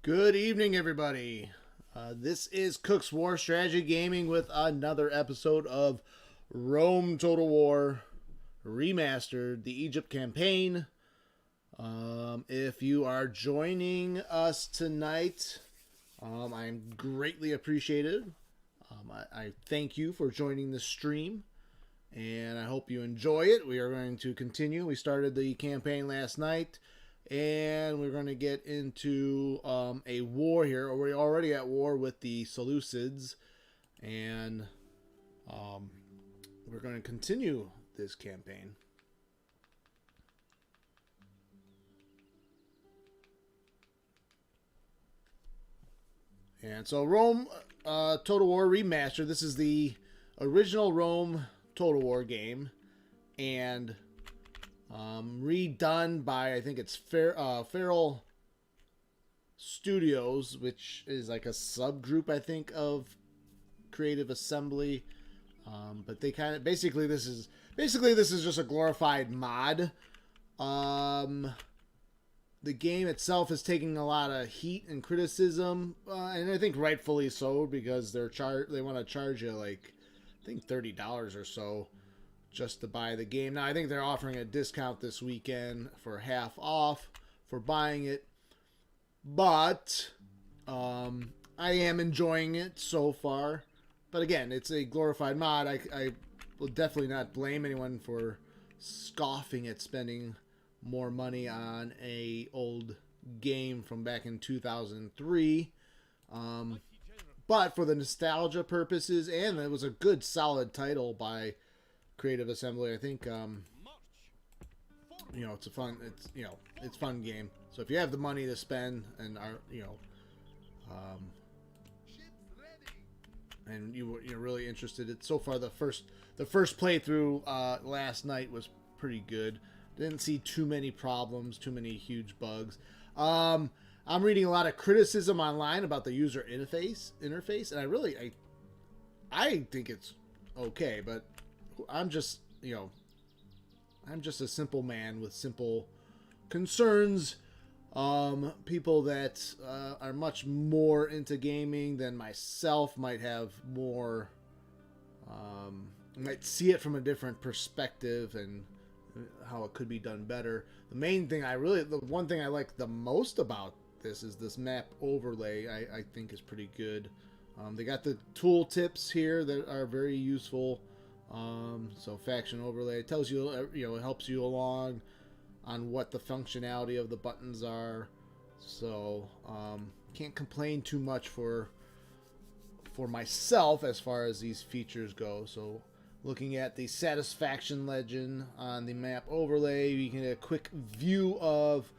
Good evening, everybody. This is Cook's War Strategy Gaming with another episode of Rome Total War Remastered, the Egypt campaign. If you are joining us tonight, I'm greatly appreciated. I thank you for joining the stream, and I hope you enjoy it. We are going to continue. We started the campaign last night. And we're going to get into a war here. Or we're already at war with the Seleucids. And we're going to continue this campaign. And so Rome Total War Remastered. This is the original Rome Total War game. And redone by, I think it's Feral Studios, which is like a subgroup, I think, of Creative Assembly. But they kind of basically this is just a glorified mod. The game itself is taking a lot of heat and criticism, and I think rightfully so, because they want to charge you like I think $30 or so just to buy the game. Now, I think they're offering a discount this weekend for half off for buying it. But I am enjoying it so far. But again, it's a glorified mod. I will definitely not blame anyone for scoffing at spending more money on a old game from back in 2003. But for the nostalgia purposes, and it was a good, solid title by Creative Assembly. I think it's a fun game. So if you have the money to spend and are and you're really interested, so far the first playthrough last night was pretty good. Didn't see too many problems, too many huge bugs. I'm reading a lot of criticism online about the user interface, and I think it's okay, but I'm just a simple man with simple concerns. People that are much more into gaming than myself might have more, might see it from a different perspective and how it could be done better. The one thing I like the most about this is this map overlay. I think is pretty good. They got the tool tips here that are very useful. So faction overlay, it tells you, it helps you along on what the functionality of the buttons are. So can't complain too much for myself as far as these features go. So looking at the satisfaction legend on the map overlay, you can get a quick view of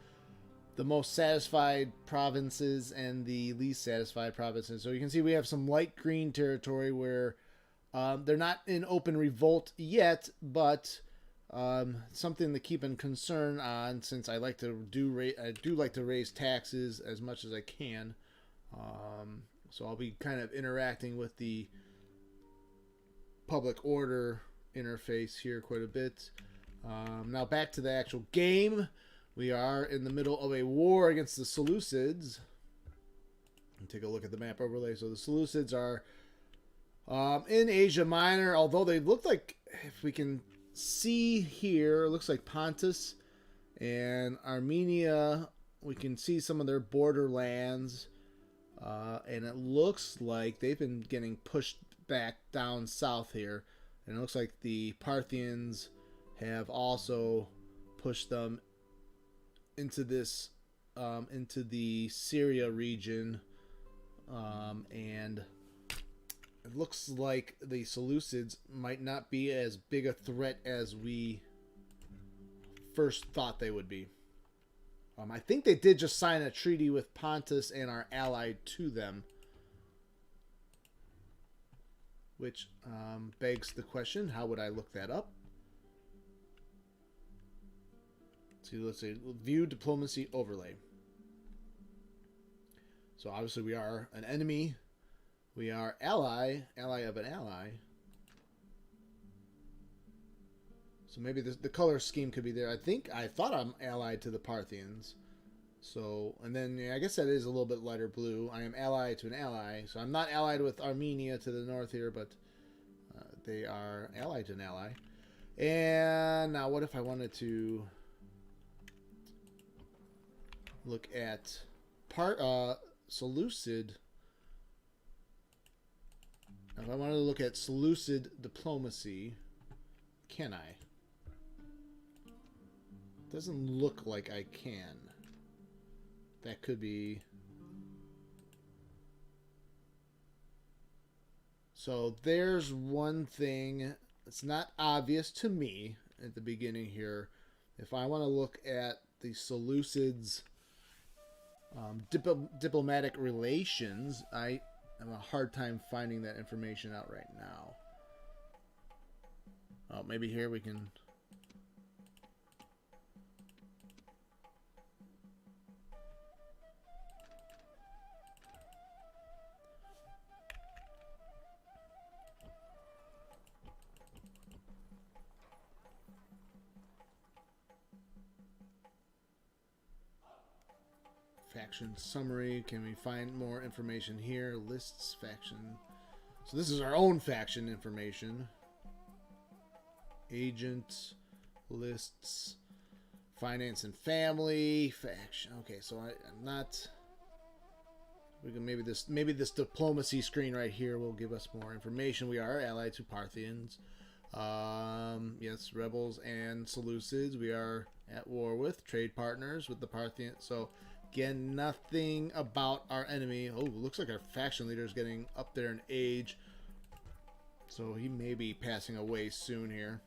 the most satisfied provinces and the least satisfied provinces. So you can see we have some light green territory where they're not in open revolt yet, but something to keep in concern on, since I do like to raise taxes as much as I can. So I'll be kind of interacting with the public order interface here quite a bit. Now back to the actual game. We are in the middle of a war against the Seleucids. Take a look at the map overlay. So the Seleucids are in Asia Minor, although they look like, if we can see here, it looks like Pontus and Armenia. We can see some of their borderlands, and it looks like they've been getting pushed back down south here. And it looks like the Parthians have also pushed them into this, into the Syria region, and it looks like the Seleucids might not be as big a threat as we first thought they would be. I think they did just sign a treaty with Pontus and are allied to them, which begs the question, how would I look that up? So let's say view diplomacy overlay. So obviously we are an enemy. We are ally of an ally. So maybe the color scheme could be there. I thought I'm allied to the Parthians. So, and then yeah, I guess that is a little bit lighter blue. I am allied to an ally. So I'm not allied with Armenia to the north here, but they are allied to an ally. And now what if I wanted to look at Seleucid? If I wanted to look at Seleucid diplomacy, can I? Doesn't look like I can. That could be. So there's one thing that's not obvious to me at the beginning here. If I want to look at the Seleucids diplomatic relations, I have a hard time finding that information out right now. Oh, maybe here we can. Faction summary. Can we find more information here? Lists, faction. So this is our own faction information. Agent, lists, finance and family, faction. Okay, so I'm not. We can maybe this diplomacy screen right here will give us more information. We are allied to Parthians. Yes, rebels and Seleucids. We are at war with trade partners with the Parthians. So. Again, nothing about our enemy. Oh, looks like our faction leader is getting up there in age. So he may be passing away soon here.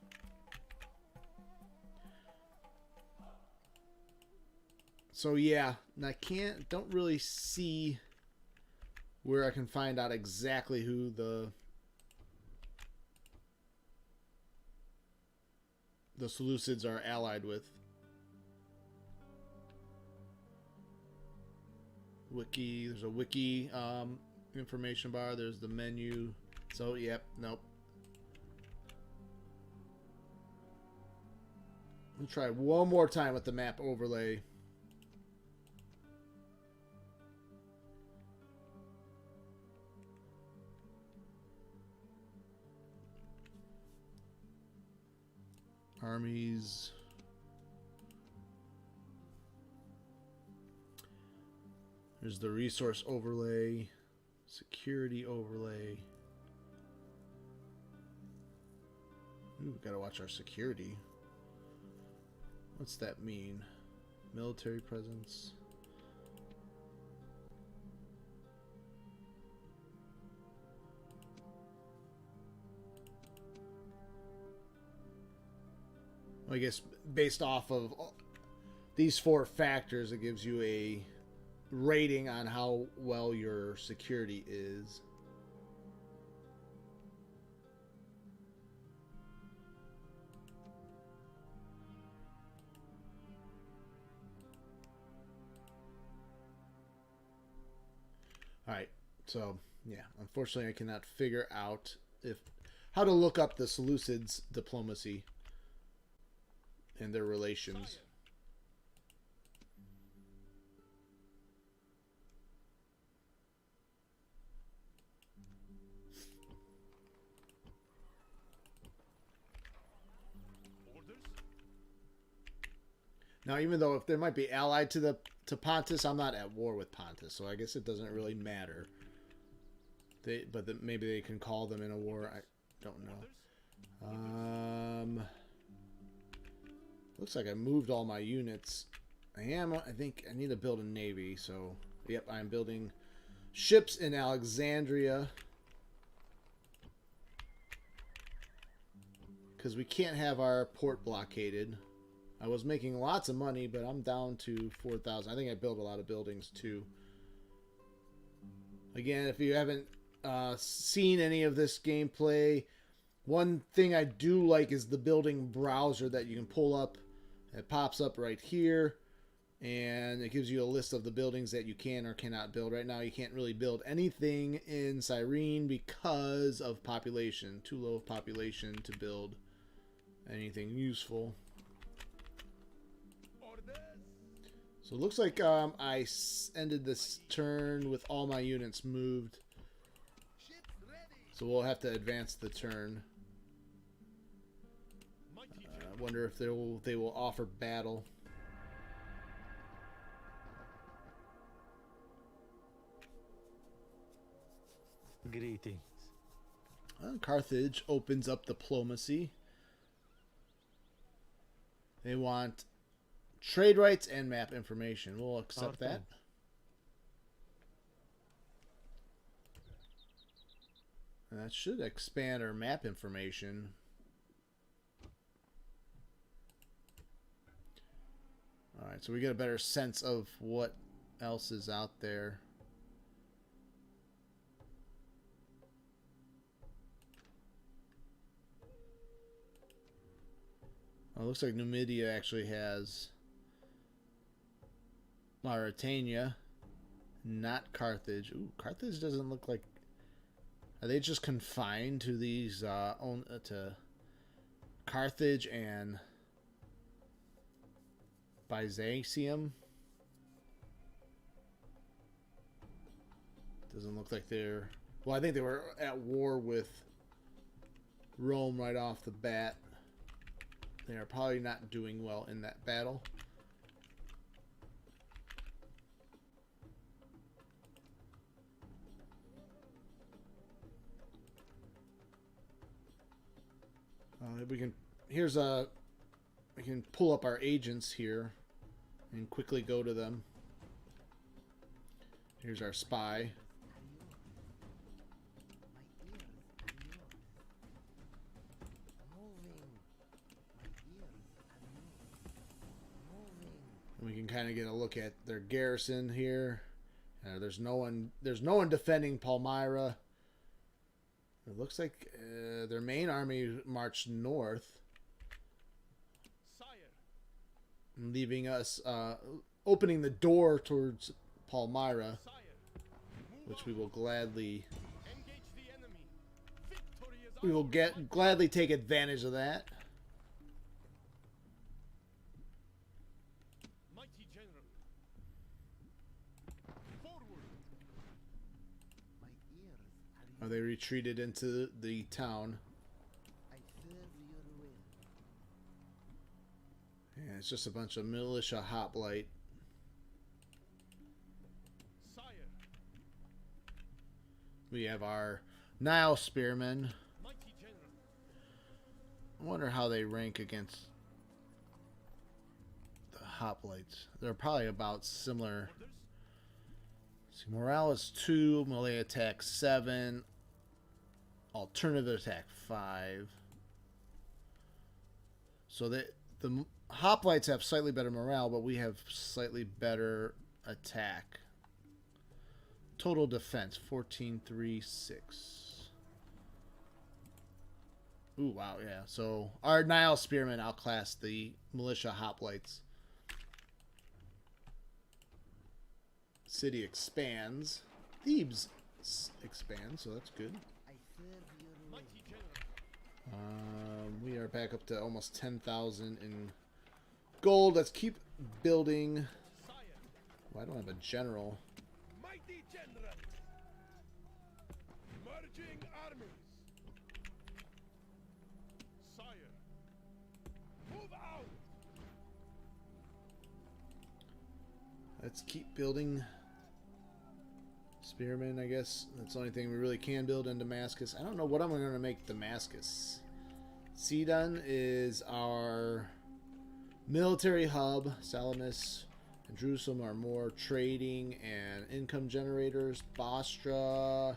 So yeah, I don't really see where I can find out exactly who the Seleucids are allied with. Wiki, there's a wiki information bar, there's the menu. So yep, nope. We'll try one more time with the map overlay. Armies. There's the resource overlay, security overlay. Ooh, gotta watch our security. What's that mean? Military presence. Well, I guess based off of these 4 factors, it gives you a rating on how well your security is. Alright, so yeah, unfortunately I cannot figure out how to look up the Seleucids diplomacy and their relations. Now, even though if they might be allied to Pontus, I'm not at war with Pontus, so I guess it doesn't really matter. Maybe they can call them in a war. I don't know. Looks like I moved all my units. I think I need to build a navy. So, yep, I'm building ships in Alexandria because we can't have our port blockaded. I was making lots of money, but I'm down to 4,000. I think I built a lot of buildings too. Again, if you haven't seen any of this gameplay, one thing I do like is the building browser that you can pull up. It pops up right here, and it gives you a list of the buildings that you can or cannot build. Right now, you can't really build anything in Cyrene because of population. Too low of population to build anything useful. So it looks like I ended this turn with all my units moved. So we'll have to advance the turn. I wonder if they will offer battle. Greetings. Carthage opens up diplomacy. They want trade rights and map information. We'll accept that. And that should expand our map information. Alright, so we get a better sense of what else is out there. Oh, it looks like Numidia actually has Mauritania, not Carthage. Ooh, Carthage doesn't look like... Are they just confined to these, to Carthage and Byzantium? Doesn't look like they're... Well, I think they were at war with Rome right off the bat. They are probably not doing well in that battle. We can pull up our agents here and quickly go to them. Here's our spy. And we can kind of get a look at their garrison here. There's no one defending Palmyra. It looks like their main army marched north, leaving us, opening the door towards Palmyra, which we will gladly gladly take advantage of that. Oh, they retreated into the town. Yeah, it's just a bunch of militia hoplite. We have our Nile spearmen. I wonder how they rank against the hoplites. They're probably about similar. See, morale is 2, melee attack 7, alternative attack 5. So the hoplites have slightly better morale, but we have slightly better attack. Total defense 14, 3, 6. Ooh, wow, yeah. So our Nile spearmen outclass the militia hoplites. City expands. Thebes expands, so that's good. We are back up to almost 10,000 in gold. Let's keep building. Well, I don't have a general. Mighty general, merging armies. Sire, move out. Let's keep building spearmen, I guess. That's the only thing we really can build in Damascus. I don't know what I'm going to make Damascus. Sidon is our military hub. Salamis and Jerusalem are more trading and income generators. Bostra.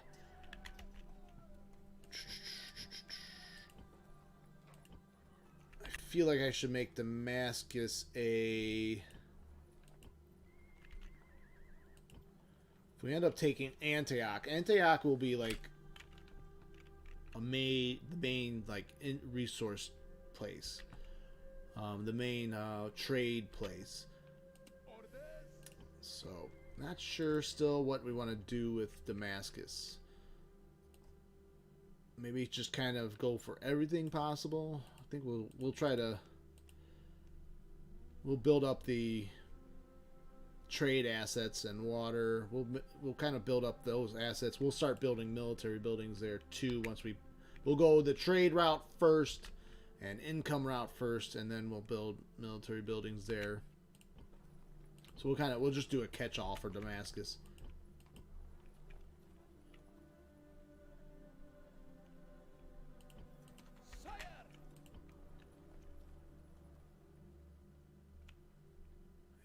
I feel like I should make Damascus a... If we end up taking Antioch, Antioch will be like the main like resource place, the main trade place. So not sure still what we want to do with Damascus. Maybe just kind of go for everything possible. I think we'll try to build up the trade assets and water. We'll kind of build up those assets. We'll start building military buildings there too. We'll go the trade route first and income route first, and then we'll build military buildings there. So we'll just do a catch-all for Damascus.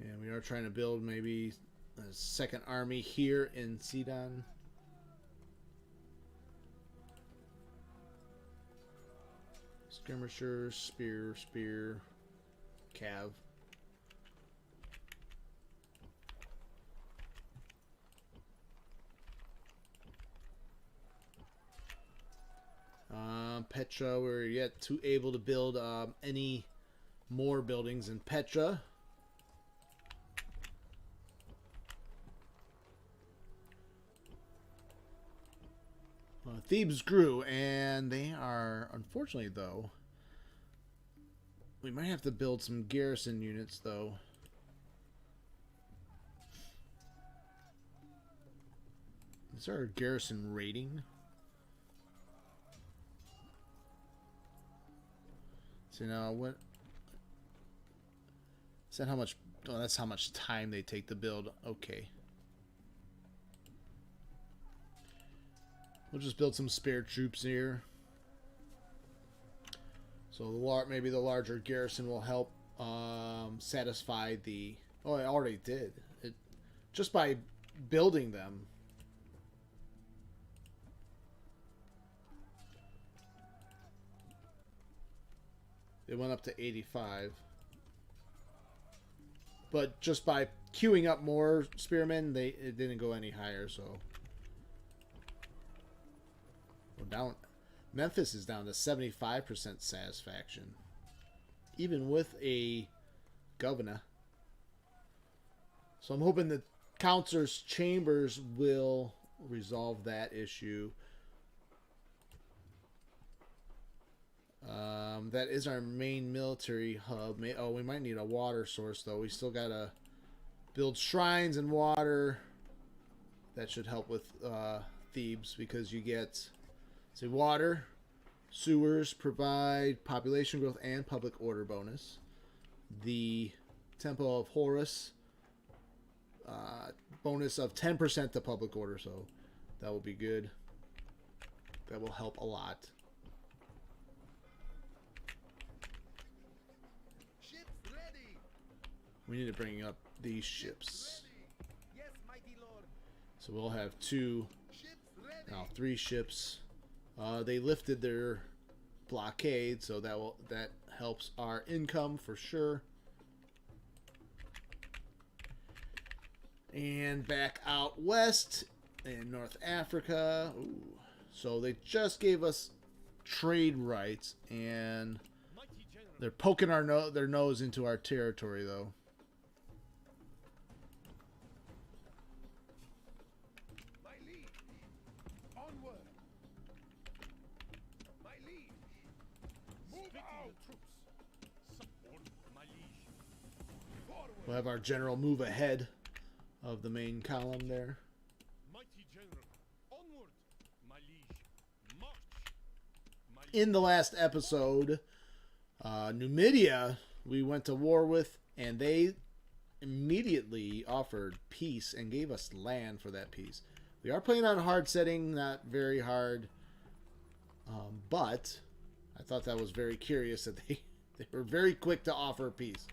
And we are trying to build maybe a second army here in Sidon. Skirmisher, spear, cav. Petra, we're yet too able to build any more buildings in Petra. Thebes grew, and they are, unfortunately, though, we might have to build some garrison units, though. Is our garrison rating? So now what? Is that how much? Oh, that's how much time they take to build. Okay. We'll just build some spare troops here. So maybe the larger garrison will help satisfy the. Oh, it already did. It just by building them. They went up to 85. But just by queuing up more spearmen, it didn't go any higher, so. We're down. Memphis is down to 75% satisfaction. Even with a governor. So I'm hoping the councilor's chambers will resolve that issue. That is our main military hub. Oh, we might need a water source, though. We still got to build shrines and water. That should help with Thebes, because you get, say, water, sewers provide population growth and public order bonus. The Temple of Horus, bonus of 10% to public order, so that will be good. That will help a lot. We need to bring up these ships. Yes, mighty lord. So we'll have three ships. They lifted their blockade, so that helps our income for sure. And back out west in North Africa. Ooh. So they just gave us trade rights, and they're poking their nose into our territory, though. We'll have our general move ahead of the main column there. Mighty general, onward, my liege. March. In the last episode, Numidia we went to war with, and they immediately offered peace and gave us land for that peace. We are playing on hard setting, not very hard, but I thought that was very curious that they were very quick to offer peace.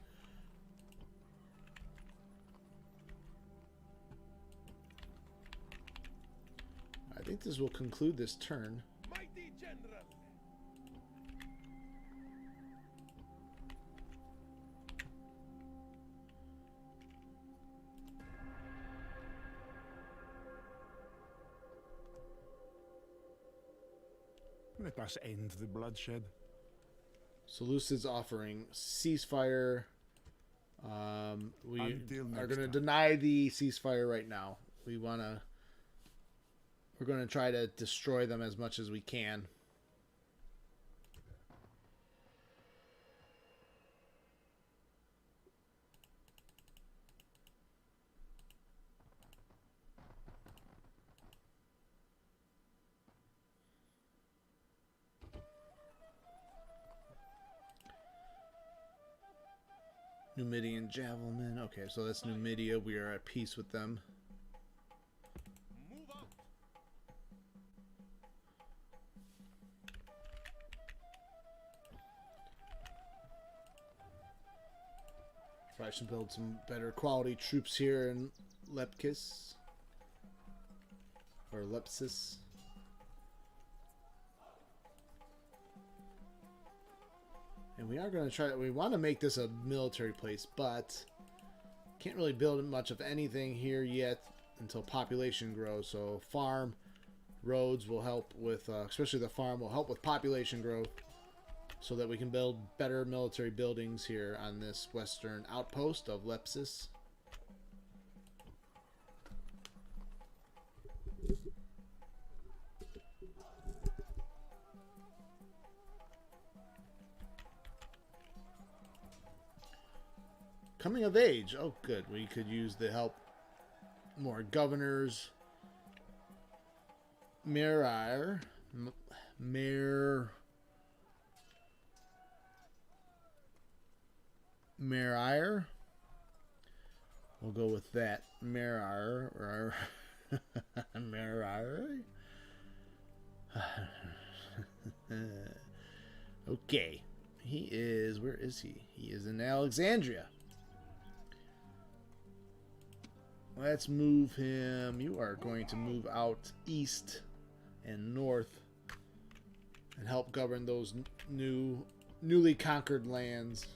I think this will conclude this turn. Mighty general. Let us end the bloodshed. Seleucid's offering ceasefire. We Until are next going to time. deny the ceasefire right now. We're going to try to destroy them as much as we can. Numidian Javelin. Okay, so that's Numidia. We are at peace with them. Move out. Probably should build some better quality troops here in Lepkis. Or Lepsis. And we are going to try... We want to make this a military place, but... Can't really build much of anything here yet until population grows. So farm, roads will help with... especially the farm will help with population growth. So that we can build better military buildings here on this western outpost of Lepsis. Coming of age. Oh, good. We could use the help. More governors. Mayor. Mayor. We'll go with that. Mayor. Mayor. Okay. He is... Where is he? He is in Alexandria. Let's move him. You are going to move out east and north and help govern those newly conquered lands.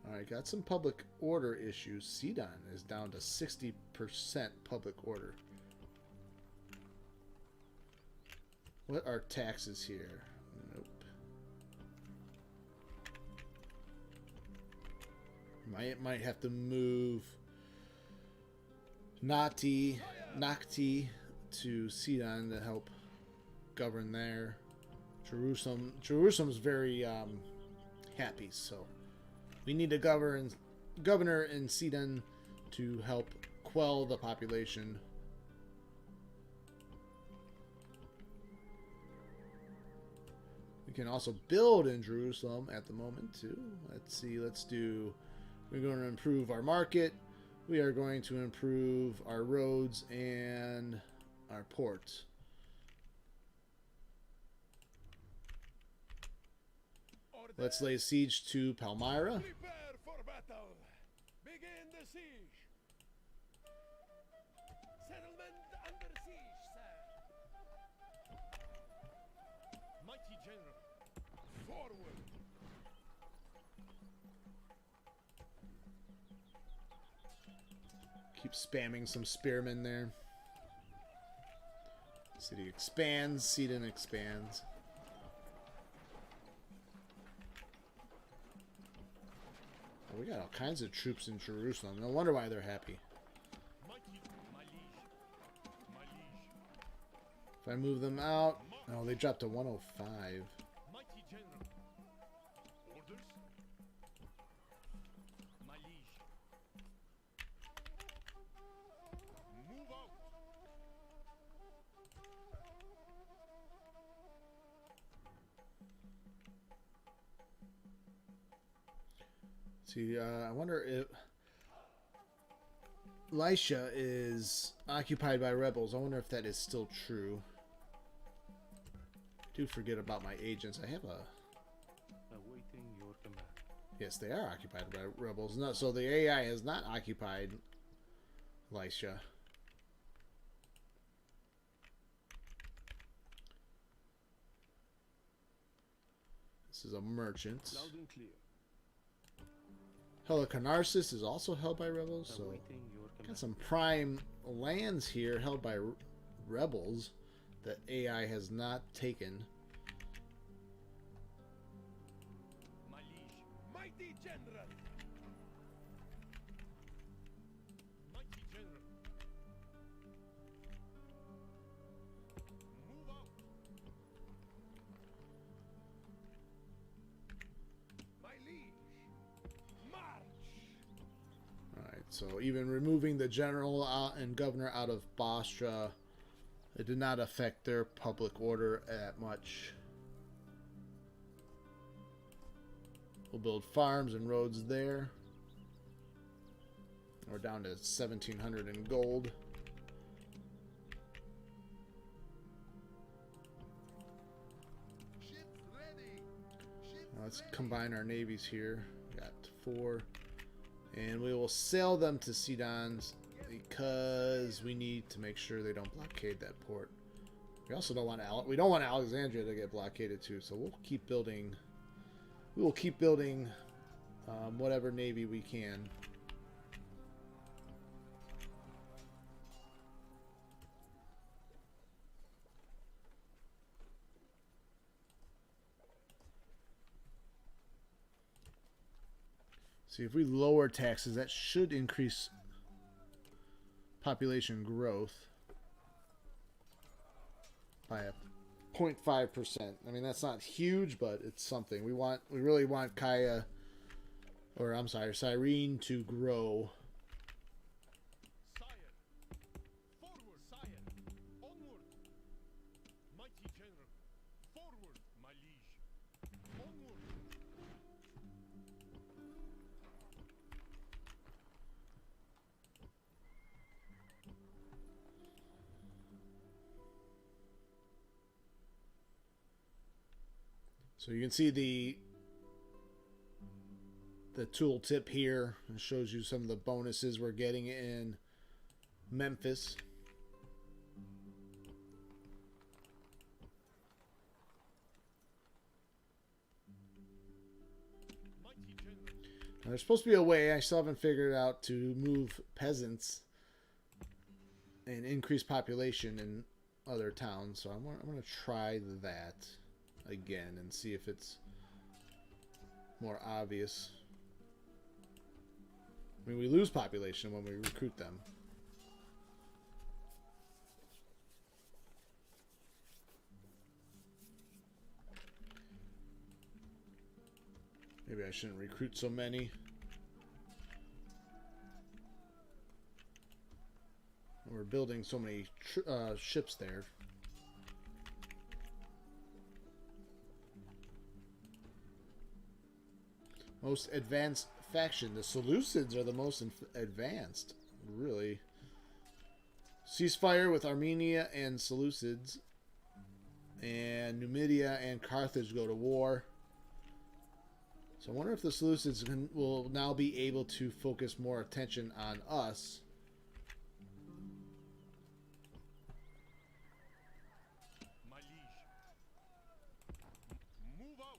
Alright, got some public order issues. Sidon is down to 60% public order. What are taxes here? Nope. Might have to move Nakti to Sidon to help govern there. Jerusalem's very happy, so we need a governor in Sidon to help quell the population. We can also build in Jerusalem at the moment too. Let's see, we're going to improve our market. We are going to improve our roads and our ports. Let's lay siege to Palmyra. Prepare for battle. Begin the siege. Settlement under siege, sir. Mighty general. Forward. Keep spamming some spearmen there. City expands, Sidon expands. Oh, we got all kinds of troops in Jerusalem. No wonder why they're happy. Mighty, my liege. My liege. If I move them out... Oh, they dropped to 105. Mighty general. Orders. My liege. Move out. See, I wonder if Lycia is occupied by rebels. I wonder if that is still true. I do forget about my agents. I have a... Awaiting your command. Yes, they are occupied by rebels. No, so the AI has not occupied Lycia. This is a merchant. Loud and clear. Helicarnassus is also held by rebels, so Awaiting your command. got some prime lands here held by rebels that AI has not taken. My liege. Mighty general. Mighty general. Move out. My liege. March. Alright, so even removing the general and governor out of Bostra, it did not affect their public order that much. We'll build farms and roads there. We're down to 1,700 in gold. Now let's combine our navies here. We got 4. And we will sail them to Sidon's because we need to make sure they don't blockade that port. We also don't want Alexandria to get blockaded too, so we'll keep building. We will keep building whatever navy we can. See, if we lower taxes, that should increase population growth by a 0.5%. I mean, that's not huge, but it's something. We really want Cyrene to grow. Sire, forward, sire, onward. Mighty general, forward, my liege, onward. So you can see the tooltip here. It shows you some of the bonuses we're getting in Memphis. Mighty general, Now, there's supposed to be a way, I still haven't figured out, to move peasants and increase population in other towns. So I'm going to try that again and see if it's more obvious. I mean, we lose population when we recruit them. Maybe I shouldn't recruit so many. We're building so many ships there. Most advanced faction. The Seleucids are the most advanced, really. Ceasefire with Armenia and Seleucids. And Numidia and Carthage go to war. So I wonder if the Seleucids will now be able to focus more attention on us. my liege. Move out.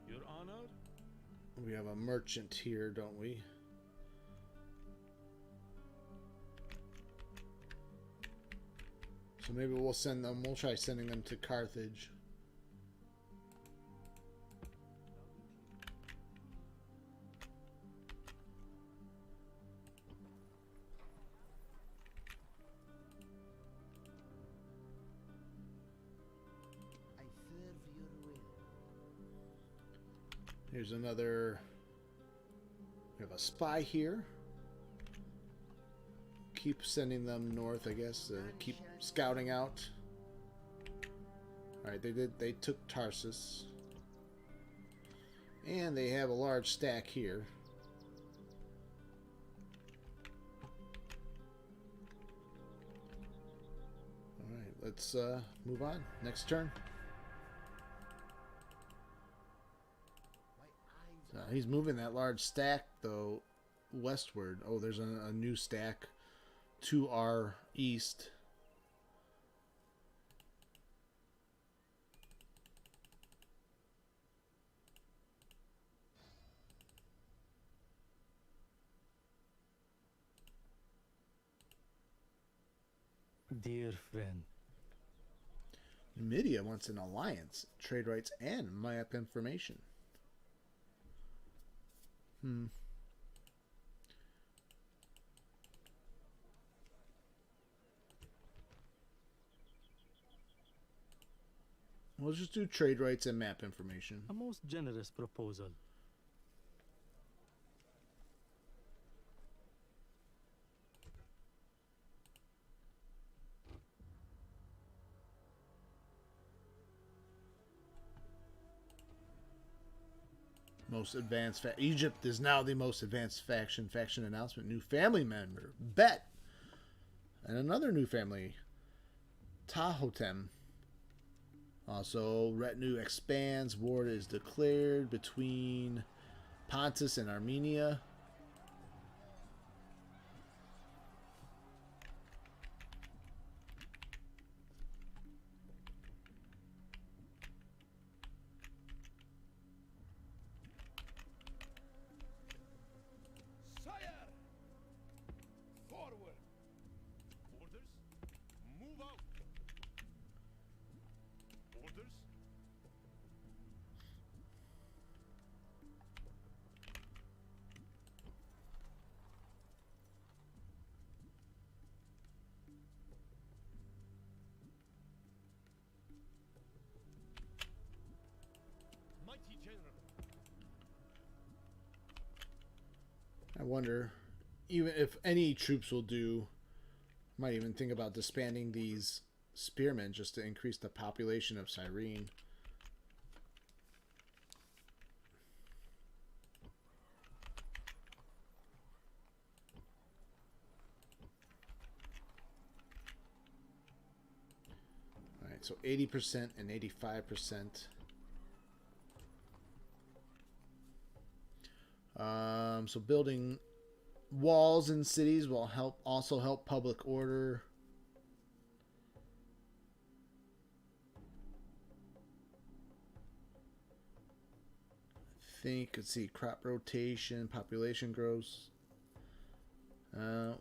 Your honor? We have a merchant here, don't we? So maybe we'll send them. We'll try sending them to Carthage. I serve your will. Here's another. We have a spy here. Keep sending them north, I guess. Keep scouting out. All right, they took Tarsus, and they have a large stack here. All right, let's move on. Next turn. He's moving that large stack though westward. Oh, there's a new stack to our east. Dear friend. Numidia wants an alliance, trade rights, and map information. We'll just do trade rights and map information. A most generous proposal. Most advanced Egypt is now the most advanced faction. Faction announcement. New family member. Bet. And another new family. Tahotem. Also, retinue expands. War is declared between Pontus and Armenia. Sire! Forward! Orders? Move out! Orders? Mighty General! I wonder, even if any troops will do, might even think about disbanding these spearmen just to increase the population of Cyrene. Alright, so 80% and 85%. So building walls in cities will also help public order. I think, let's see, crop rotation, population growth. We'll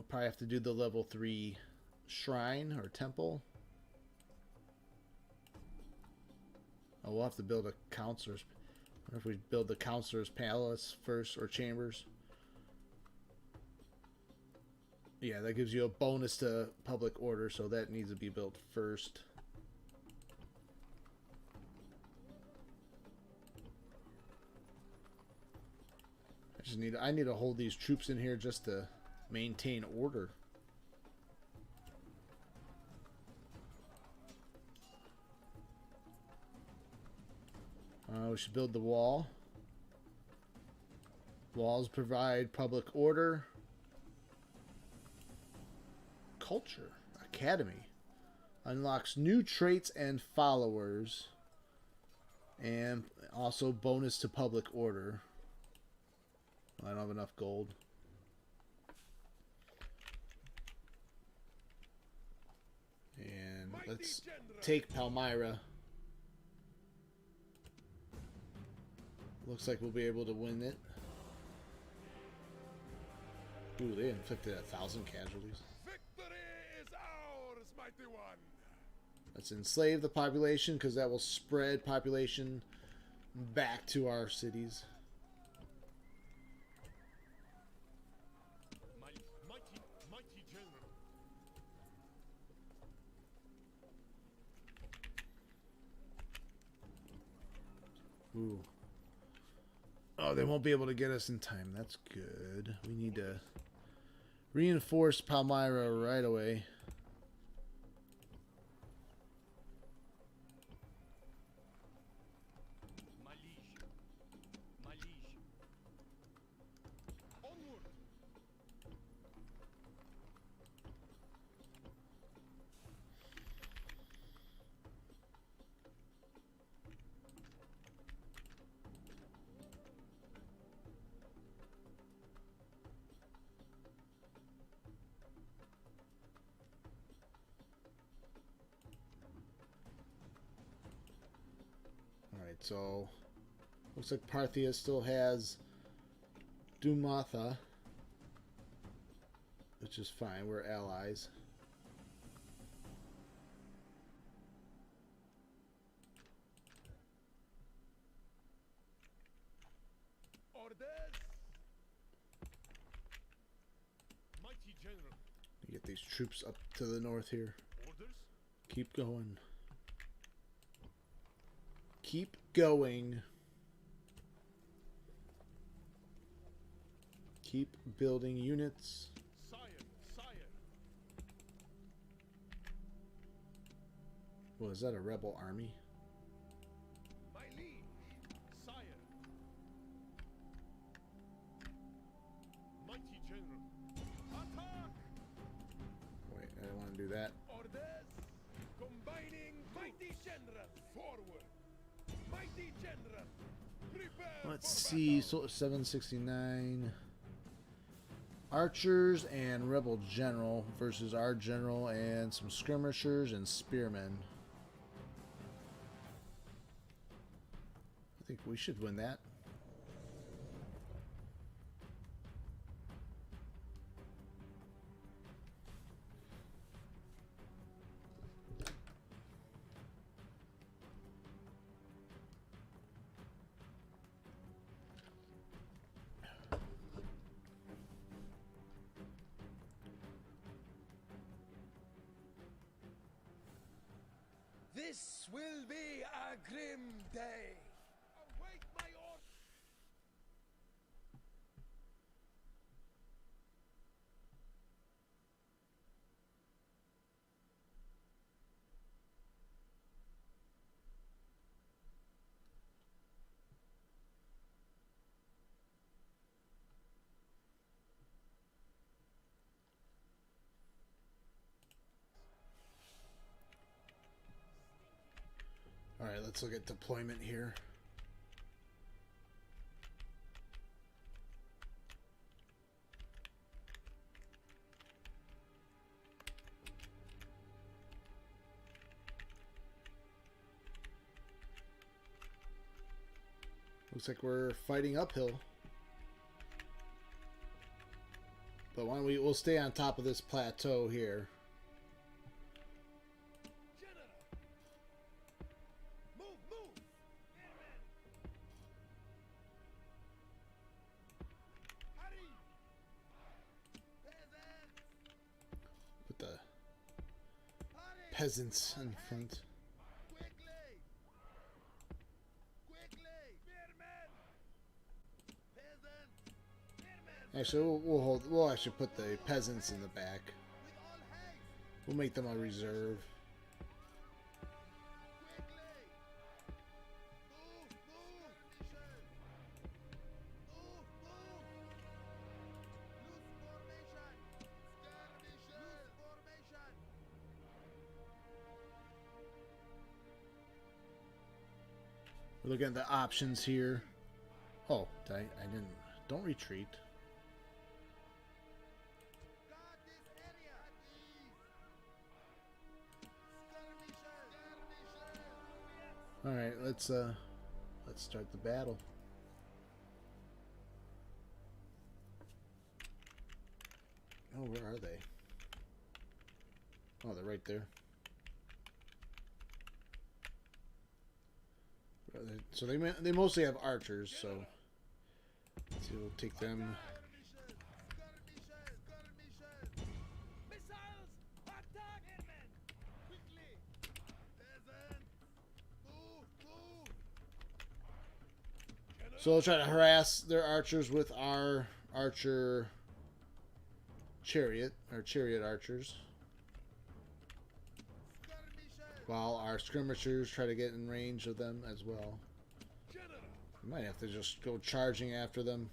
probably have to do the level 3 shrine or temple. Oh, we'll have to build a counselor's. I wonder if we build the counselor's palace first or chambers. Yeah, that gives you a bonus to public order, so that needs to be built first. I need to hold these troops in here just to maintain order. We should build the wall. Walls provide public order. Culture Academy unlocks new traits and followers, and also bonus to public order. I don't have enough gold. And let's take Palmyra. Looks like we'll be able to win it. Ooh, they inflicted 1,000 casualties. Victory is ours, mighty one! Let's enslave the population, because that will spread population back to our cities. Mighty General! Ooh. Oh, they won't be able to get us in time. That's good. We need to reinforce Palmyra right away. My liege! My liege! Onward! Alright, so looks like Parthia still has Dumatha, which is fine. We're allies. Orders! Mighty General! Get these troops up to the north here. Orders? Keep going. keep going. Keep building units. Sire, sire. Well, is that a rebel army? My liege, sire. Mighty general. Attack! Wait, I don't want to do that. Orders. Combining mighty general. Forward. Mighty general. Prepare Let's for see. battle. So 769 archers and rebel general versus our general and some skirmishers and spearmen. I think we should win that. This will be a grim day. Await my order. All right, let's look at deployment here. Looks like we're fighting uphill. But why don't we'll stay on top of this plateau here. General. Move, move. Airmen. Hurry. Peasants. Put the Hurry. peasants in front. Quickly. Quickly. Spearmen. Peasants. Spearmen. Actually, we'll actually put the peasants in the back. With all haste. We'll make them a reserve. Quickly. Move, move. Move, move. Loose formation. Loose formation. We're looking at the options here. Oh, I didn't. Don't retreat. Guard this area. At ease. Skirmishers. All right, let's start the battle. Oh, where are they? Oh, they're right there. So they mostly have archers, so we'll take them. Skirmishers. Skirmishers. Skirmishers. Missiles. Attack. Airmen. Quickly. Peasants. Move, move. So we'll try to harass their archers with our archer chariot, or chariot archers, Skirmishers. while our skirmishers try to get in range of them as well. General. We might have to just go charging after them.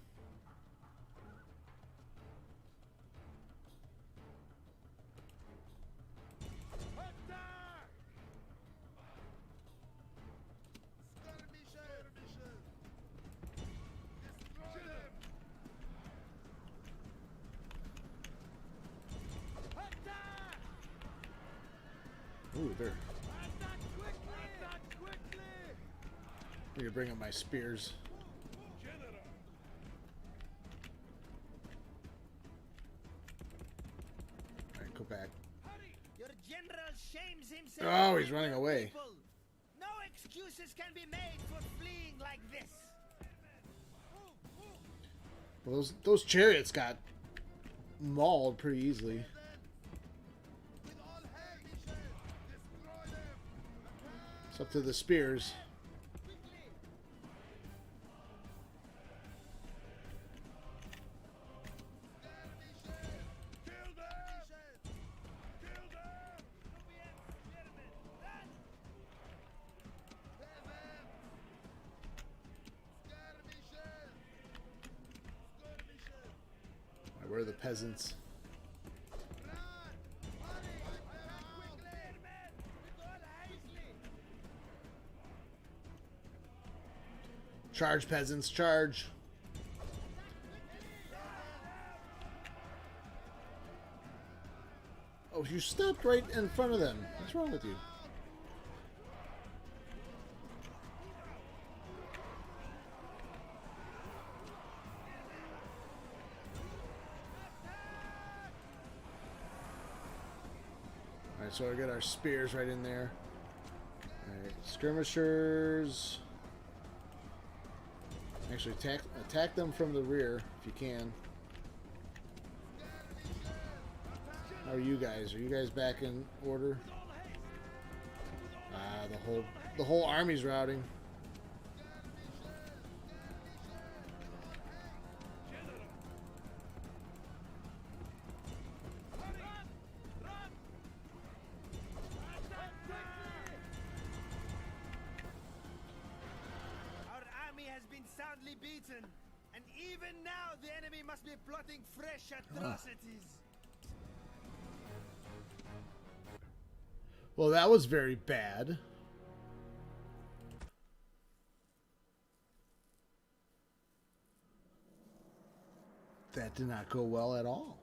Attack. Skirmishers. Destroy them. Attack. Ooh, they're. Attack quickly. Attack quickly. I'm gonna bring up my spears. General. All right, go back. Hurry. Your general shames himself. Oh, he's with running your away. people. No excuses can be made for fleeing like this. Well, those chariots got mauled pretty easily. With all haste. Destroy them. It's up to the spears. Quickly. Where are the peasants? Charge, peasants, charge! Oh, you stopped right in front of them. What's wrong with you? Alright, so I got our spears right in there. Alright, skirmishers. Actually, attack them from the rear if you can. How are you guys? Are you guys back in order? Ah, the whole army's routing. Our army has been soundly beaten, and even now the enemy must be plotting fresh atrocities. Well, that was very bad. That did not go well at all.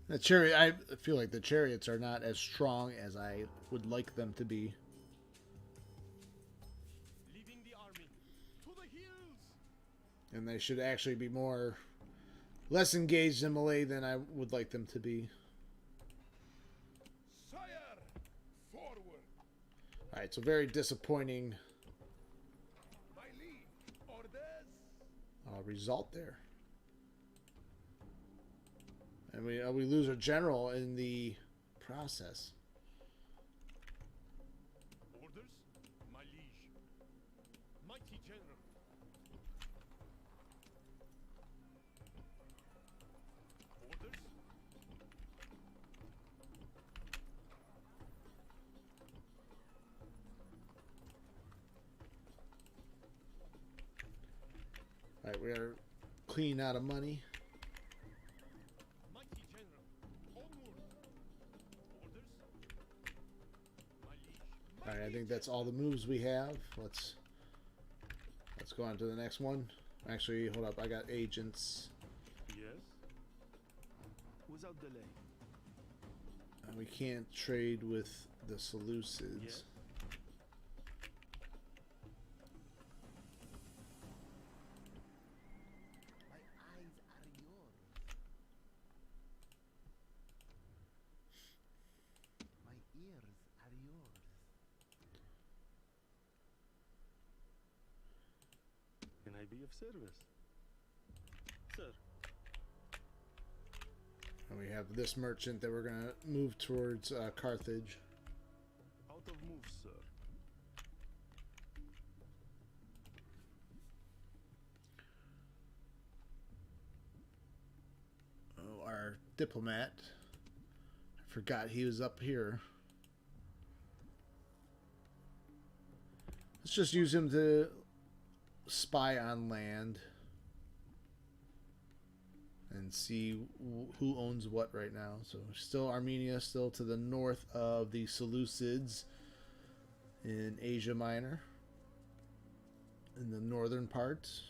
The chariot, I feel like the chariots are not as strong as I would like them to be. Leading the army to the hills. And they should actually be less engaged in melee than I would like them to be. Sire, forward. Alright, so very disappointing My liege, orders. result there. And we lose a general in the process. Orders, my liege. Mighty general. Orders. Alright, we are clean out of money. Mighty general. Onward. Orders. My liege. Alright, I think that's all the moves we have. Let's go on to the next one. Actually, hold up, I got agents. Yes. Without delay. We can't trade with the Seleucids. Yes. My eyes are yours. My ears are yours. Can I be of service? Sir. And we have this merchant that we're going to move towards Carthage. Out of moves, sir. Oh, our diplomat. I forgot he was up here. Let's just use him to spy on land and see who owns what right now. So still Armenia, still to the north of the Seleucids in Asia Minor, in the northern parts.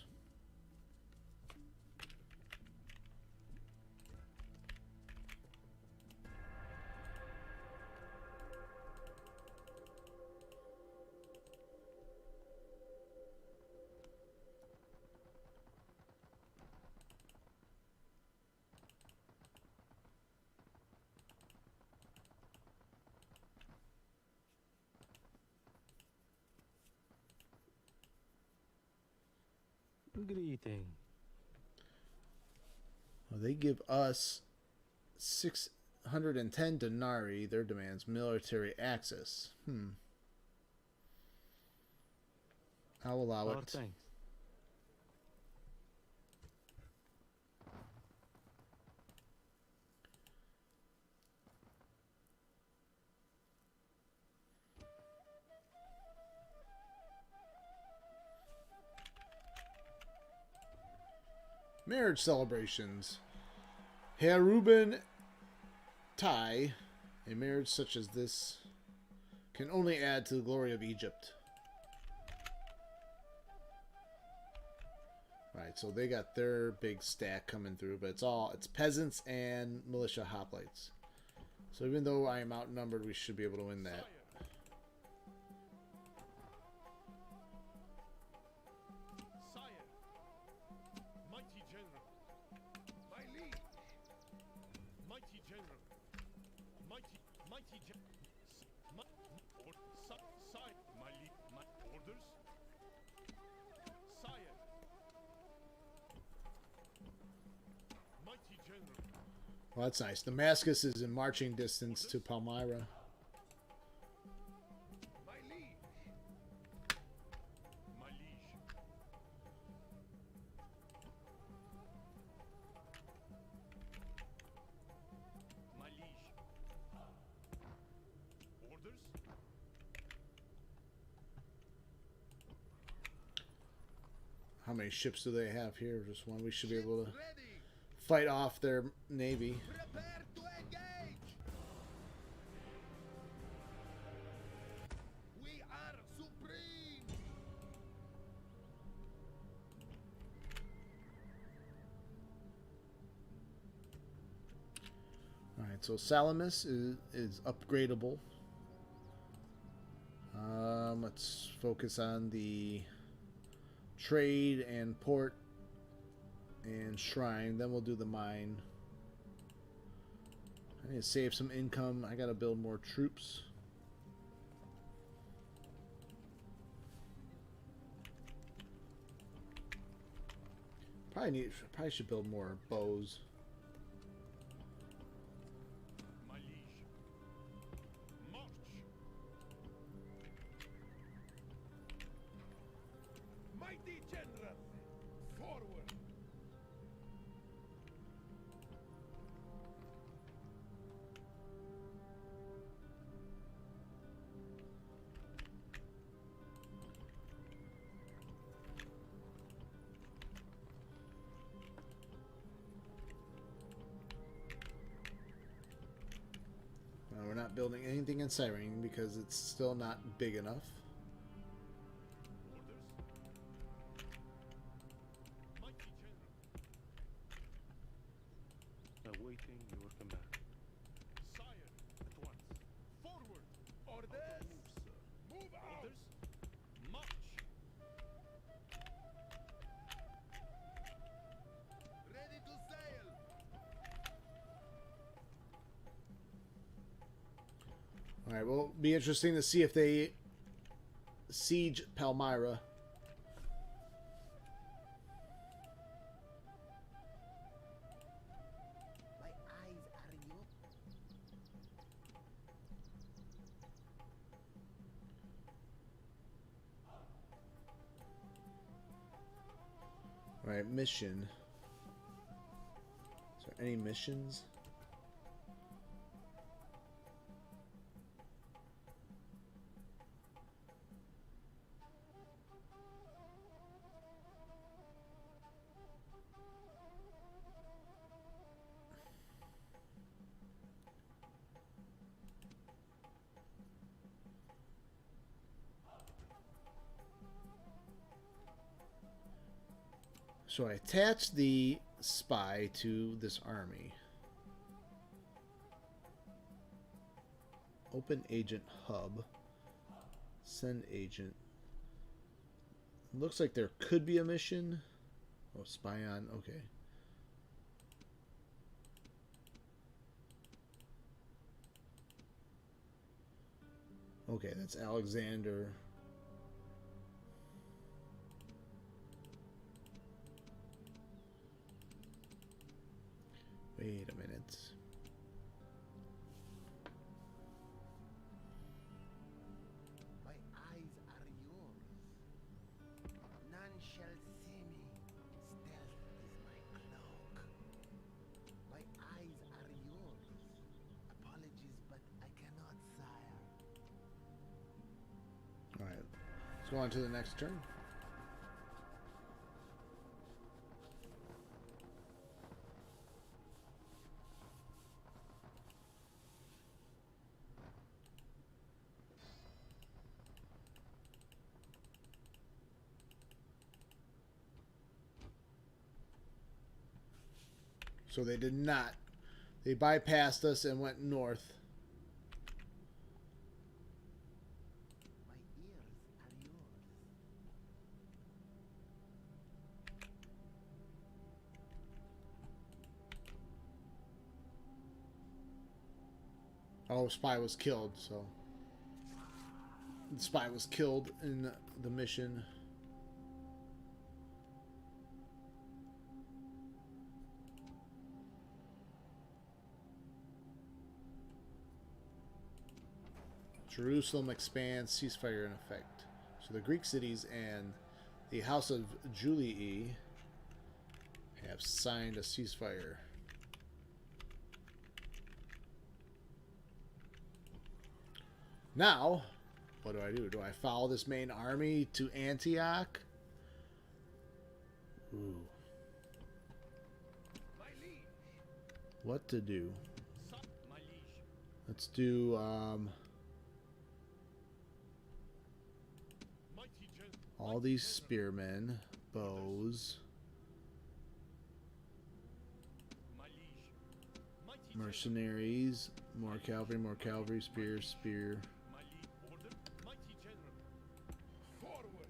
Greeting. Well, they give us 610 denarii. Their demands military access. I'll allow Our it. thanks. Marriage celebrations. Heruben Tai, a marriage such as this can only add to the glory of Egypt. Right, so they got their big stack coming through, but it's peasants and militia hoplites. So even though I am outnumbered, we should be able to win that. Mighty general. My liege. Mighty general. Mighty general. My orders. Sire. Mighty general. Well, that's nice. Damascus is in marching distance to Palmyra. My liege. My liege. My liege. Orders? How many ships do they have here? Just one. We should be Ships able to ready. fight off their navy. Prepare to engage. We are supreme. Alright, so Salamis is upgradable. Let's focus on the trade and port and shrine. Then we'll do the mine. I need to save some income. I gotta build more troops. Probably should build more bows. My liege. March. Mighty general. Forward. We're not building anything in Cyrene because it's still not big enough. Orders. Mighty general. Awaiting your command. Sire. At once. Forward. Orders. Move out. Orders. March. Ready to sail. Alright, well, it'll be interesting to see if they siege Palmyra. My eyes are in you. Alright, mission. Is there any missions? So I attached the spy to this army. Open agent hub. Send agent. Looks like there could be a mission. Oh, spy on. Okay. Okay, that's Alexander. Wait a minute. My eyes are yours. None shall see me. Stealth is my cloak. My eyes are yours. Apologies, but I cannot, sire. Alright. Let's go on to the next turn. So they did not. They bypassed us and went north. My ears are yours. Oh, spy was killed, so the spy was killed in the mission. Jerusalem expands, ceasefire in effect. So the Greek cities and the House of Julii have signed a ceasefire. Now, what do? Do I follow this main army to Antioch? Ooh. My liege. What to do? My liege. Let's do, all these spearmen, bows, My liege. mercenaries, more cavalry, spear, spear. My liege. Order. Mighty general. Forward.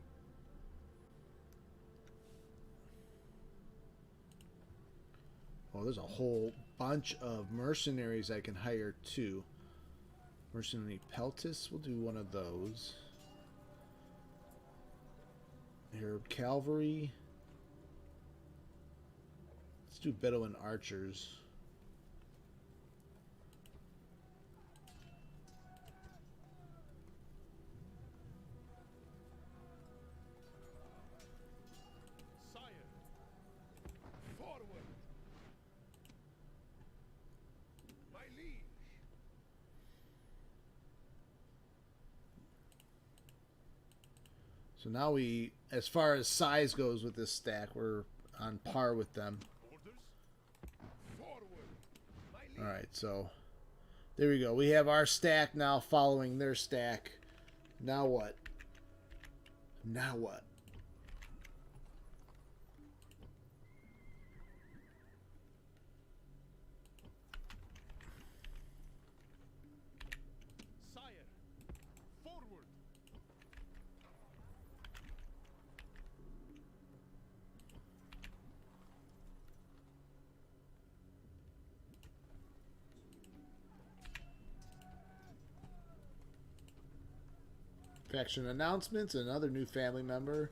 Oh, there's a whole bunch of mercenaries I can hire too. Mercenary Peltis, we'll do one of those. Arab cavalry. Let's do Bedouin archers. Sire. Forward. My liege. So now we, as far as size goes with this stack, we're on par with them. Orders. Forward. My liege. Alright, so there we go. We have our stack now following their stack. Now what? Now what? Sire. Forward. Faction announcements, another new family member.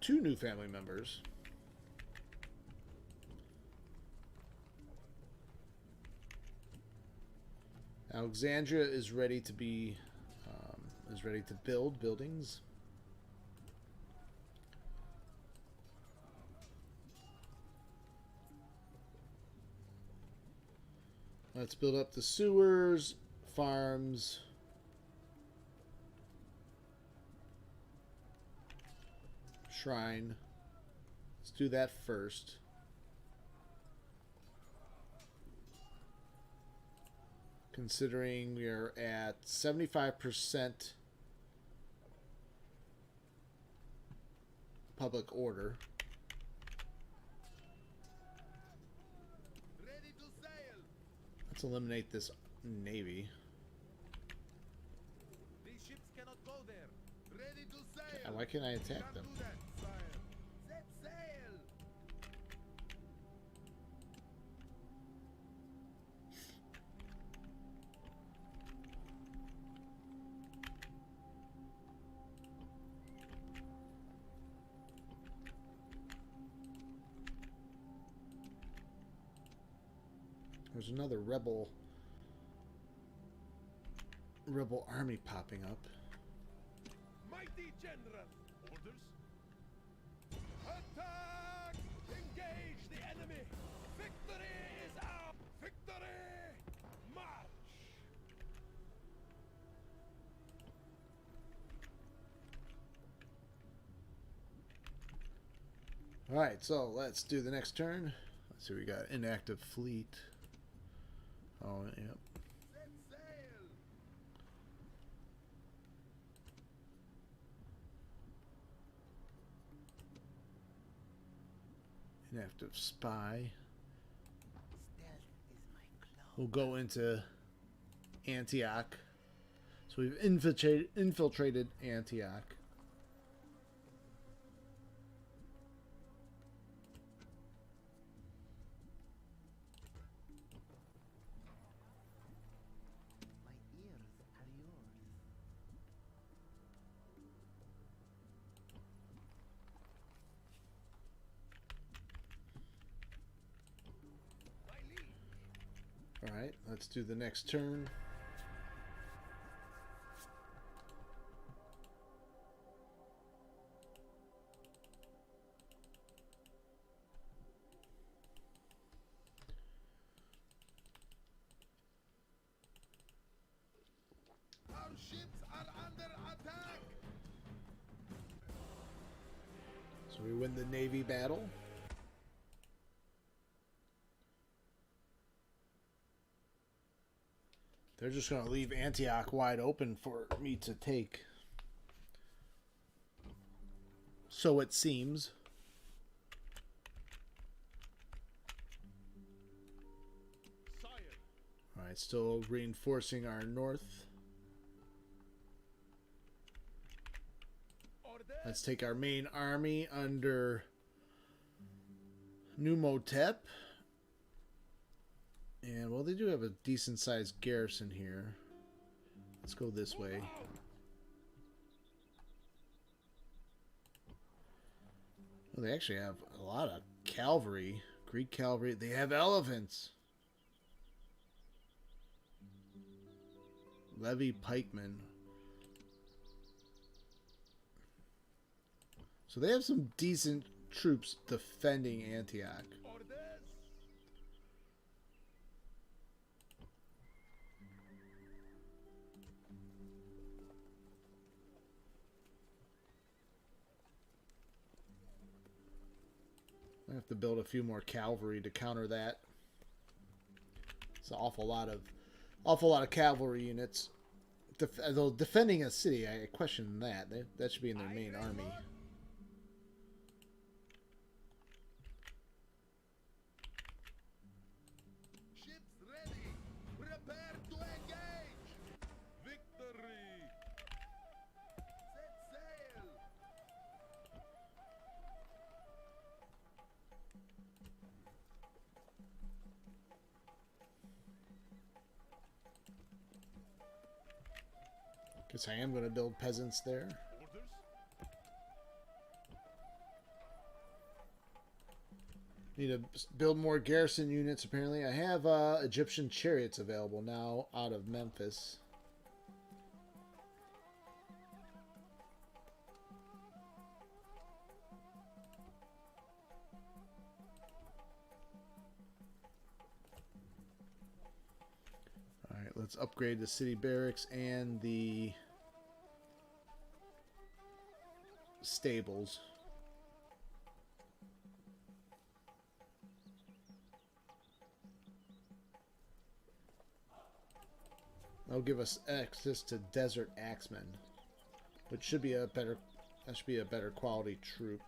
2 new family members. Alexandria is ready to be build buildings. Let's build up the sewers, farms. Shrine. Let's do that first. Considering we are at 75% public order. Ready to sail. Let's eliminate this navy. These ships cannot go there. Ready to sail. Why can't I attack Can't them? do that, sire. Set sail. There's another rebel army popping up. Mighty general. Orders. Attack! Engage the enemy. Victory is our victory. March. All right, so let's do the next turn. Let's see, we got inactive fleet. Oh, yep. Set sail. Inactive spy. we'll go into Antioch. So we've infiltrated Antioch. My ears are yours. All right, let's do the next turn. Our ships are under attack. So we win the Navy battle. They're just going to leave Antioch wide open for me to take. So it seems. Alright, still reinforcing our north. Let's take our main army under Numotep. And, well, they do have a decent-sized garrison here. Let's go this way. Well, they actually have a lot of cavalry. Greek cavalry. They have elephants. Levy pikemen. So they have some decent troops defending Antioch. I have to build a few more cavalry to counter that. It's an awful lot of cavalry units. Though defending a city, I question that. That should be in their main army. Ships ready. Prepare to engage. Victory. Set sail. Guess I am going to build peasants there. Need to build more garrison units, apparently. I have Egyptian chariots available now out of Memphis. Alright, let's upgrade the city barracks and the stables. That'll give us access to desert axemen, which should be a better quality troop.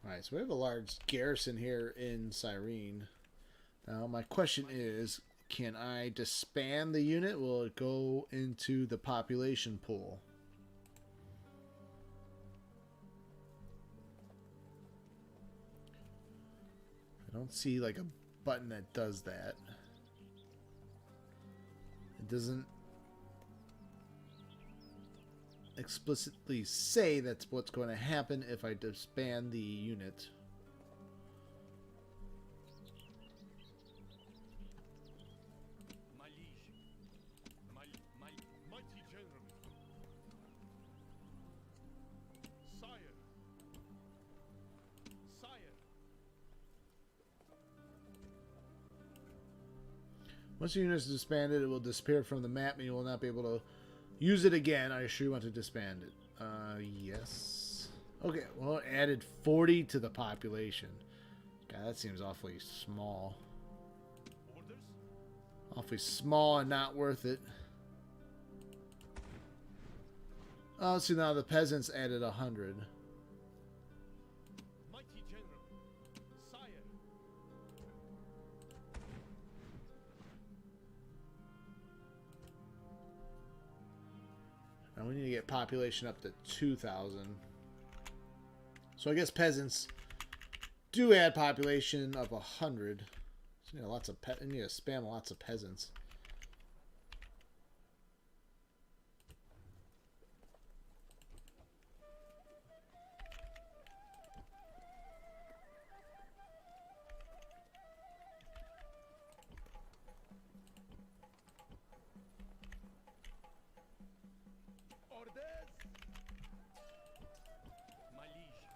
Alright, so we have a large garrison here in Cyrene. Now my question is, can I disband the unit? Will it go into the population pool? I don't see like a button that does that. It doesn't explicitly say that's what's going to happen if I disband the unit. My liege, my mighty general. Sire. Sire. Once the unit is disbanded, it will disappear from the map and you will not be able to use it again. Are you sure you want to disband it? Yes. Okay, well, it added 40 to the population. God, that seems awfully small. Orders? Awfully small and not worth it. Oh, see now the peasants added 100. Mighty general, sire. And we need to get population up to 2,000. So I guess peasants do add population of 100. So you know, lots of you need to spam lots of peasants. Orders. My liege.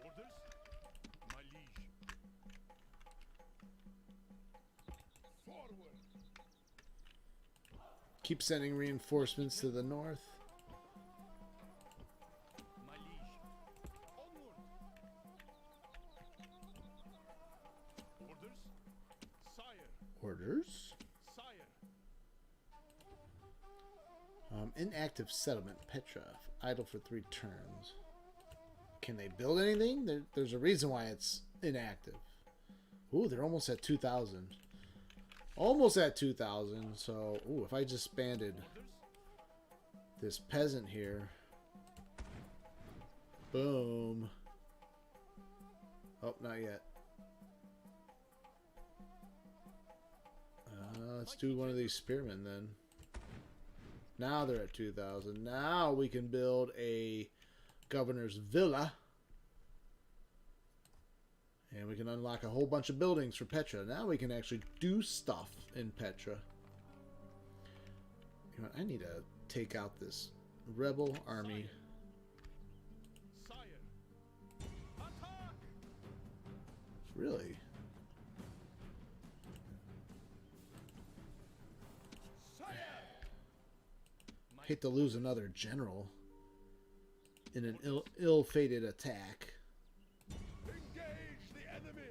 Orders? My liege. Forward. Keep sending reinforcements to the north. My liege. Onward. Orders? Sire. Orders. Sire. Inactive settlement, Petra. Idle for 3 turns. Can they build anything? There's a reason why it's inactive. Ooh, they're almost at 2,000. Almost at 2,000. So, ooh, if I just expanded this peasant here. Boom. Oh, not yet. Let's do one of these spearmen then. Now they're at 2,000. Now we can build a governor's villa. And we can unlock a whole bunch of buildings for Petra. Now we can actually do stuff in Petra. You know, I need to take out this rebel army. Sire. Attack! Really? Hate to lose another general in an ill-fated attack. Engage the enemy.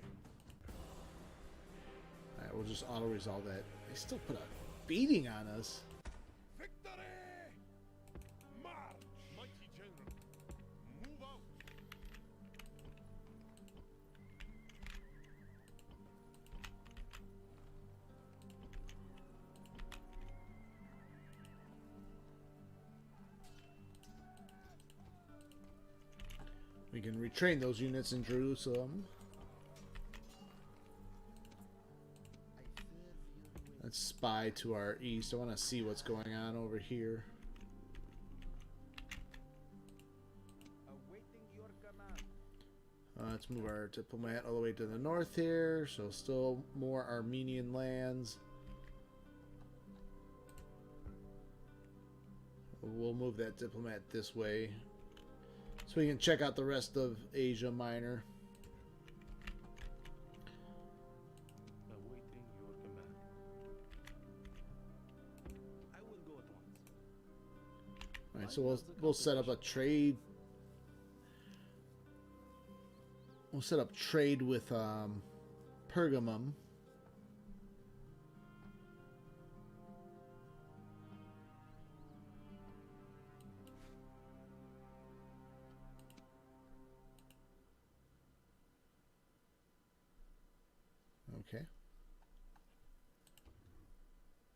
Alright, we'll just auto-resolve that. They still put a beating on us. Victory. March. Mighty general. Move out. We can retrain those units in Jerusalem. Let's spy to our east. I want to see what's going on over here. Awaiting your command. Let's move our diplomat all the way to the north here. So still more Armenian lands. We'll move that diplomat this way, so we can check out the rest of Asia Minor. Awaiting your command. I will go at once. Alright, so we'll set up a trade. We'll set up trade with Pergamum. Okay.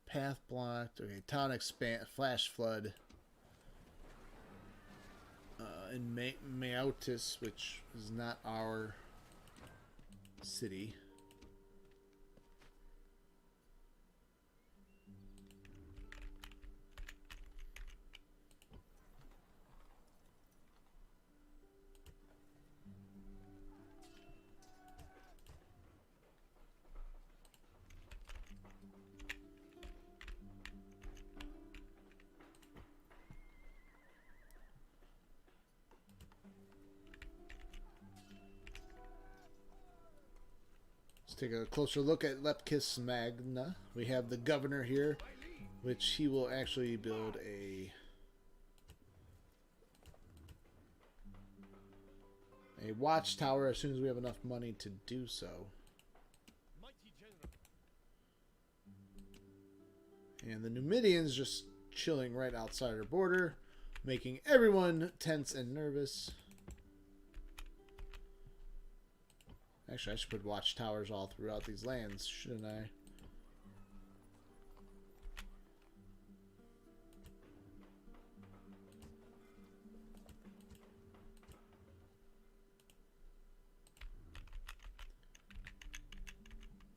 Path blocked. Okay, town expand. Flash flood. In Maotis, which is not our city. Take a closer look at Lepkis Magna. We have the governor here, which he will actually build a watchtower as soon as we have enough money to do so. Mighty general. And the Numidians just chilling right outside our border, making everyone tense and nervous. Actually, I should put watchtowers all throughout these lands, shouldn't I?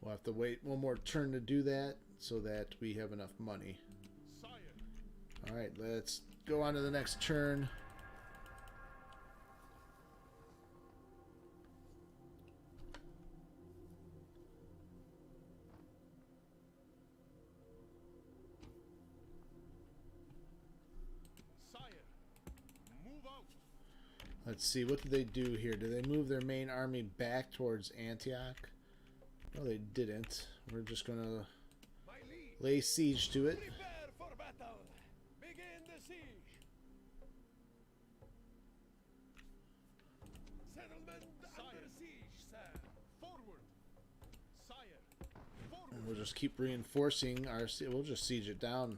We'll have to wait one more turn to do that so that we have enough money. Alright, let's go on to the next turn. Let's see, what did they do here? Did they move their main army back towards Antioch? No, they didn't. We're just going to lay siege to it. Prepare for battle. Begin the siege. Settlement under siege, sir. Forward! Sire! Forward! And we'll just keep reinforcing our... We'll just siege it down.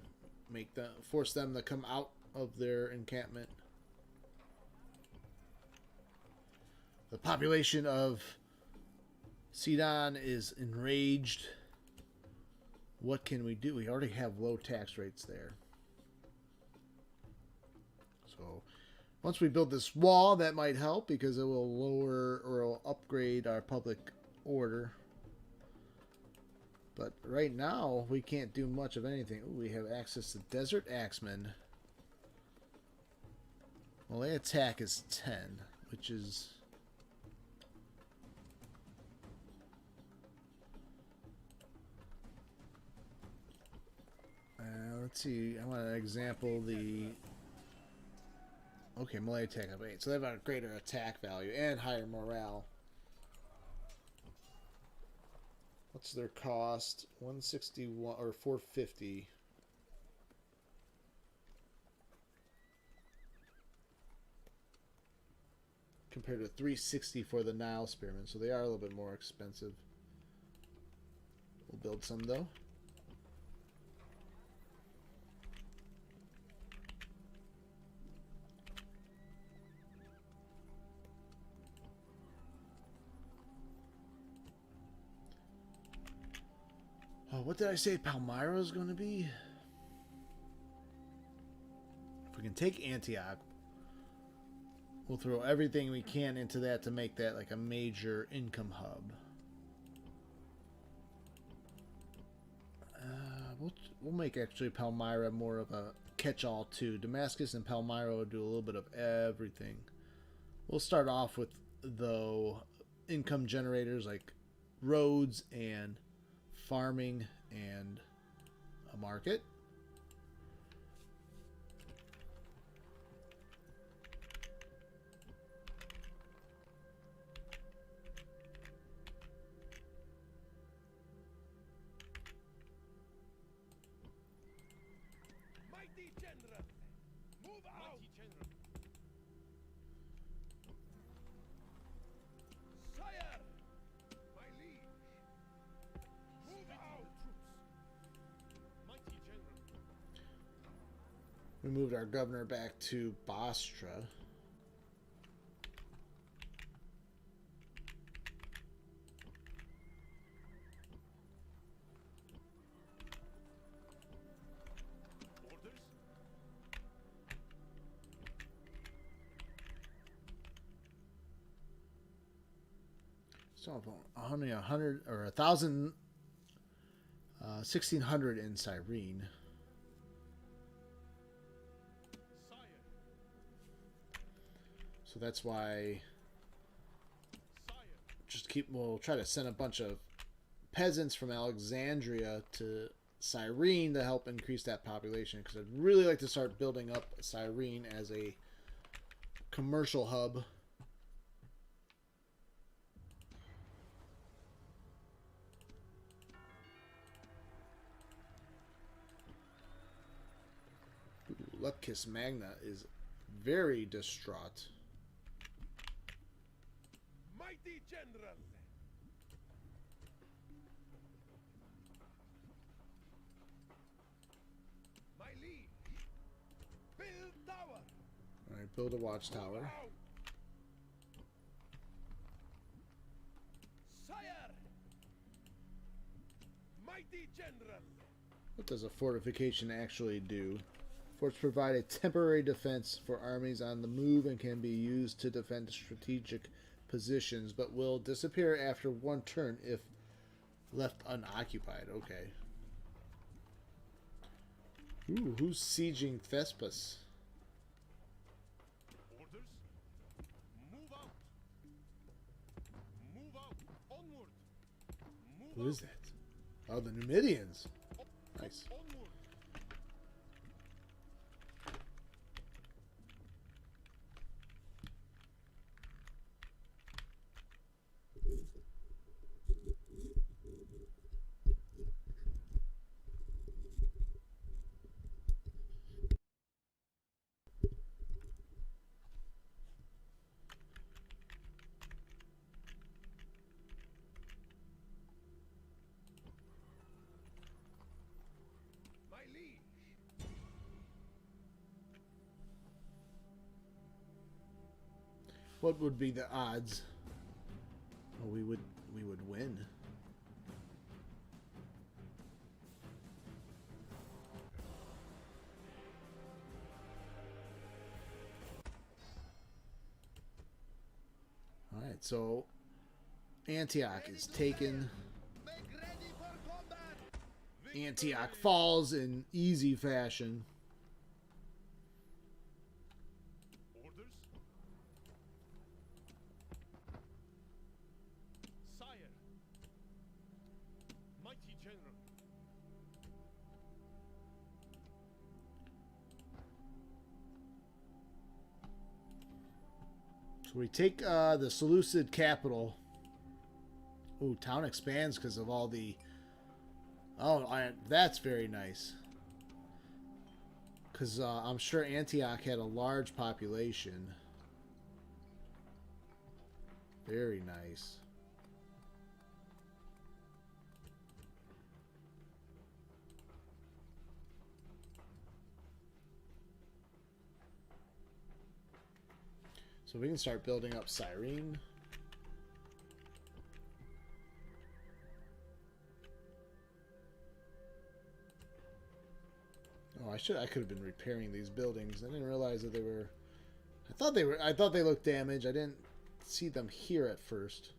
Force them to come out of their encampment. The population of Sidon is enraged. What can we do? We already have low tax rates there. So once we build this wall, that might help because it will lower or it will upgrade our public order. But right now, we can't do much of anything. Ooh, we have access to Desert Axemen. Well, their attack is 10, which is... let's see. I want an example. Okay, melee attack of 8. So they have a greater attack value and higher morale. What's their cost? 161 or 450. Compared to 360 for the Nile Spearmen. So they are a little bit more expensive. We'll build some though. Oh, what did I say Palmyra is going to be? If we can take Antioch, we'll throw everything we can into that to make that like a major income hub. We'll make actually Palmyra more of a catch-all too. Damascus and Palmyra will do a little bit of everything. We'll start off with, though, income generators like roads and farming and a market. Mighty general, move out. Mighty general! Sire, my liege, move out. Mighty general! We moved our governor back to Bostra. Orders? So 100 or 1,000, 1,600 in Cyrene. Sire! So that's why Sire! we'll try to send a bunch of peasants from Alexandria to Cyrene to help increase that population, because I'd really like to start building up Cyrene as a commercial hub. Lepkis Magna is very distraught. Mighty general. All right, build a watchtower. Sire! Mighty general! What does a fortification actually do? Forts provide a temporary defense for armies on the move and can be used to defend strategic positions, but will disappear after one turn if left unoccupied. Okay. Ooh, who's sieging Thespis? Orders? Move out! Move out! Onward! Move Who is that? Oh, the Numidians. Nice. onward! My liege! What would be the odds? Oh, we would win. All right, so Antioch is taken. Make ready for combat! Antioch falls in easy fashion. Orders? Sire! Mighty general! So we take the Seleucid capital. Ooh, town expands because of all the... Oh, that's very nice. Because I'm sure Antioch had a large population. Very nice. So we can start building up Cyrene. Oh, I could have been repairing these buildings. I didn't realize that they were... I thought they looked damaged. I didn't see them here at first.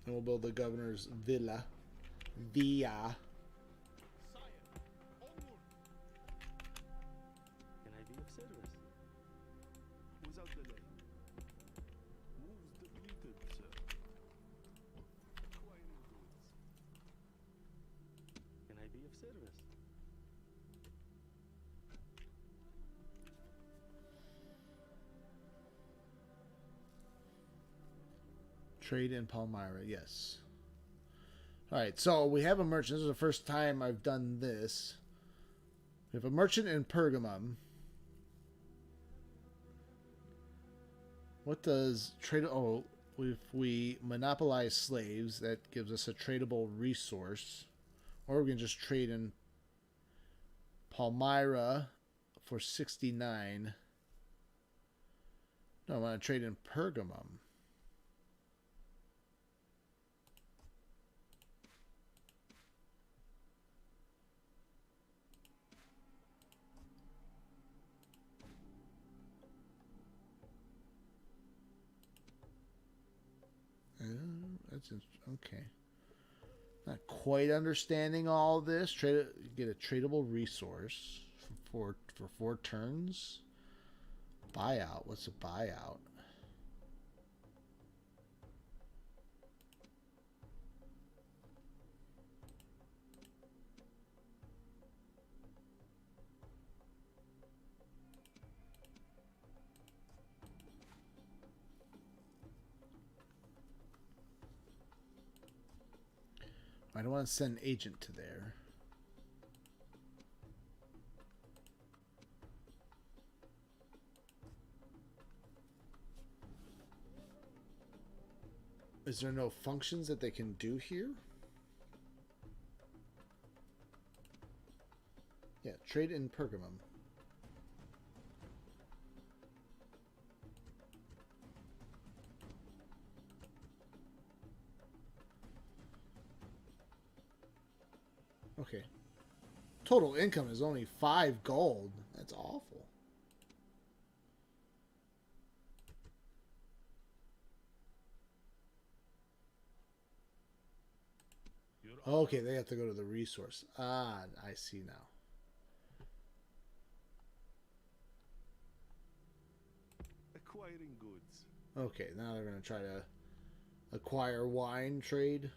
And we'll build the governor's villa. Villa. Sire! Onward! Can I be of service? Without delay. Moves depleted, sir. Acquiring goods. Can I be of service? Trade in Palmyra, yes. Alright, so we have a merchant. This is the first time I've done this. We have a merchant in Pergamum. What does trade... Oh, if we monopolize slaves, that gives us a tradable resource. Or we can just trade in Palmyra for 69. No, I want to trade in Pergamum. Okay. Not quite understanding all this. Get a tradable resource for 4 turns. Buyout. What's a buyout? I don't want to send an agent to there. Is there no functions that they can do here? Yeah, trade in Pergamum. Okay. Total income is only 5 gold. That's awful. Okay, they have to go to the resource. Ah, I see now. Acquiring goods. Okay, now they're going to try to acquire wine trade.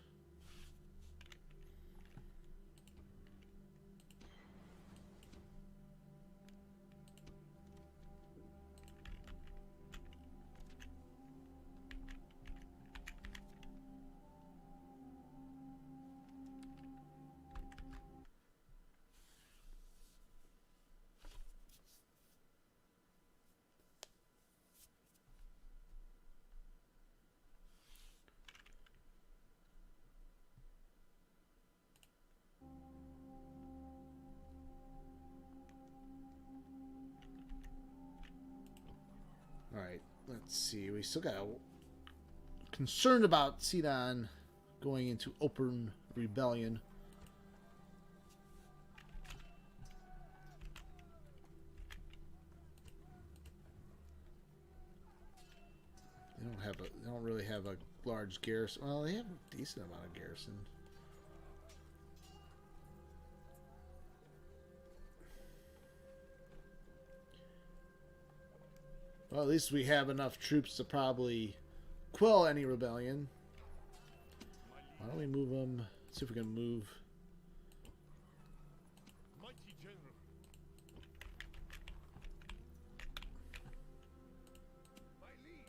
Alright, let's see. We still got concerned about Sidon going into open rebellion. They don't really have a large garrison. Well, they have a decent amount of garrison. Well, at least we have enough troops to probably quell any rebellion. Why don't we move them? See if we can move. Mighty general. My liege.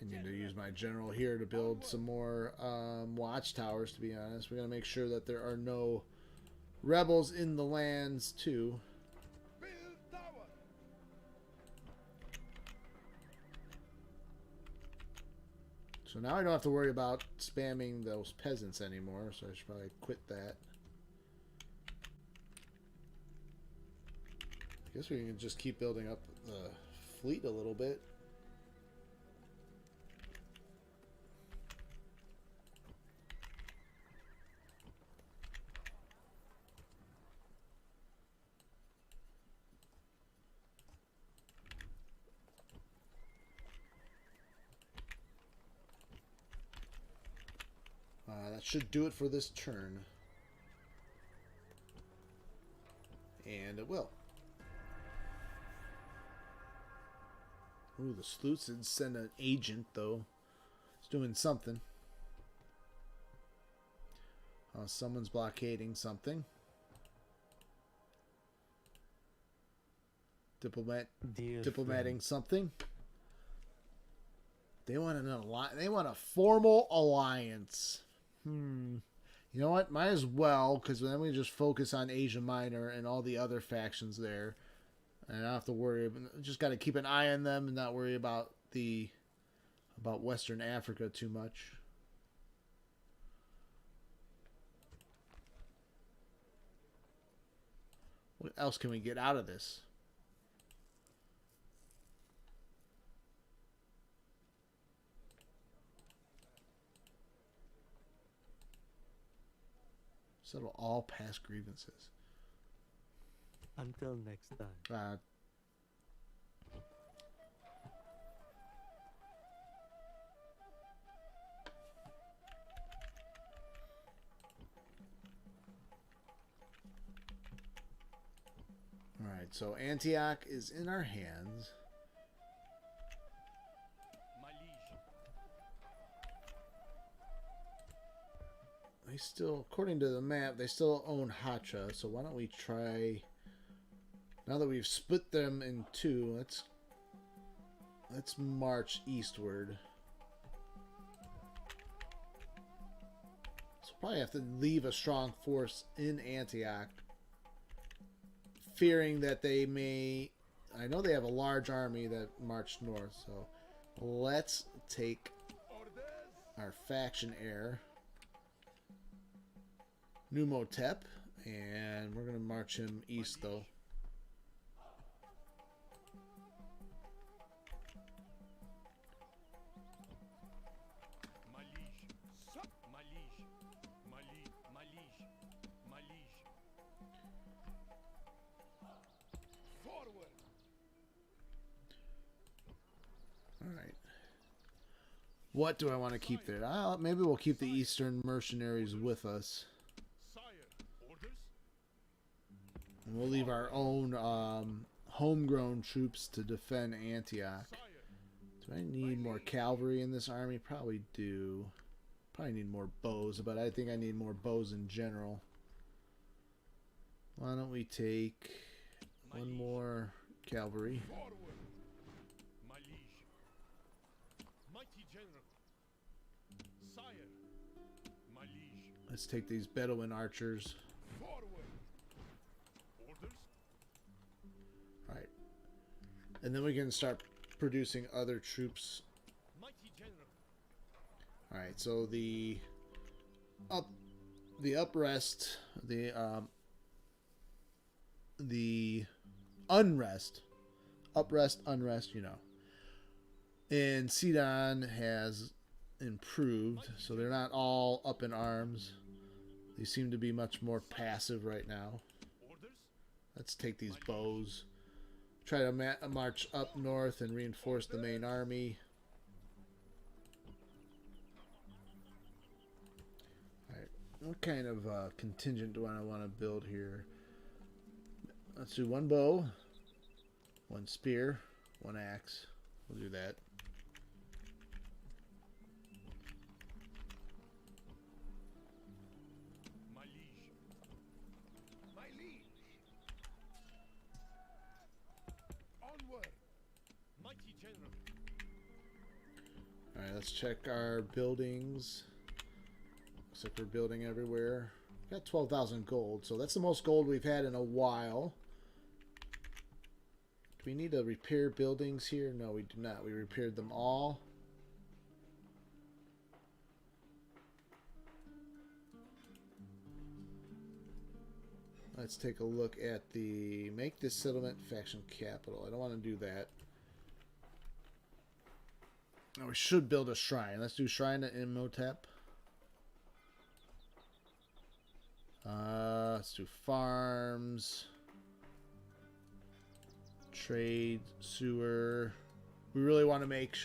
I need to use my general here to build some more watchtowers, to be honest. We're going to make sure that there are no rebels in the lands, too. Build tower. So now I don't have to worry about spamming those peasants anymore, so I should probably quit that. I guess we can just keep building up the fleet a little bit. That should do it for this turn. And it will. Ooh, the Seleucids send an agent, though. It's doing something. Someone's blockading something. Diplomating something. They want an alliance. They want a formal alliance. You know what? Might as well, because then we just focus on Asia Minor and all the other factions there, and I don't have to worry. Just got to keep an eye on them and not worry about Western Africa too much. What else can we get out of this? Settle all past grievances. Until next time. Alright, so Antioch is in our hands. My liege. They still, according to the map, they still own Hatra, so why don't we try, now that we've split them in two, let's march eastward. So probably have to leave a strong force in Antioch, fearing that they may, I know they have a large army that marched north, so Let's take our faction heir, Numotep, and we're going to march him east, though. Forward. All right. What do I want to keep there? Maybe we'll keep the Eastern mercenaries with us. And we'll leave our own homegrown troops to defend Antioch. Do I need more cavalry in this army? Probably do. Probably need more bows, but I think I need more bows in general. Why don't we take one more cavalry? Let's take these Bedouin archers. Alright. And then we can start producing other troops. Alright, so the unrest, you know. And Sidon has improved, so they're not all up in arms. They seem to be much more passive right now. Let's take these bows. Try to march up north and reinforce the main army. Alright, what kind of contingent do I want to build here? Let's do one bow, one spear, one axe. We'll do that. Alright, let's check our buildings. Looks like we're building everywhere. Got 12,000 gold, so that's the most gold we've had in a while. Do we need to repair buildings here? No, we do not. We repaired them all. Let's take a look at the... Make this settlement faction capital. I don't want to do that. Now we should build a shrine. Let's do shrine to Imhotep. Let's do farms. Trade, sewer. We really want to make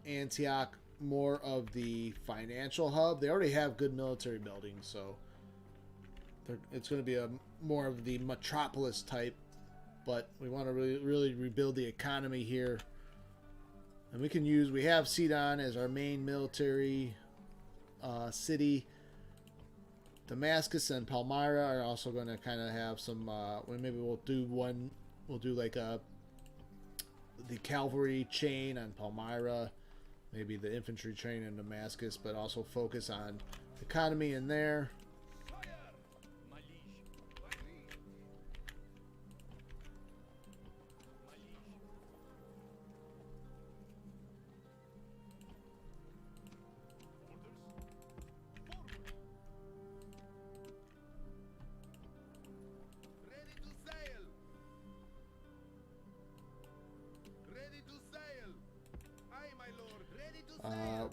Antioch more of the financial hub. They already have good military buildings, so it's going to be more of the metropolis type. But we want to really rebuild the economy here. And we have Sidon as our main military city. Damascus and Palmyra are also going to kind of have some, maybe we'll do like the cavalry chain on Palmyra, maybe the infantry chain in Damascus, but also focus on economy in there.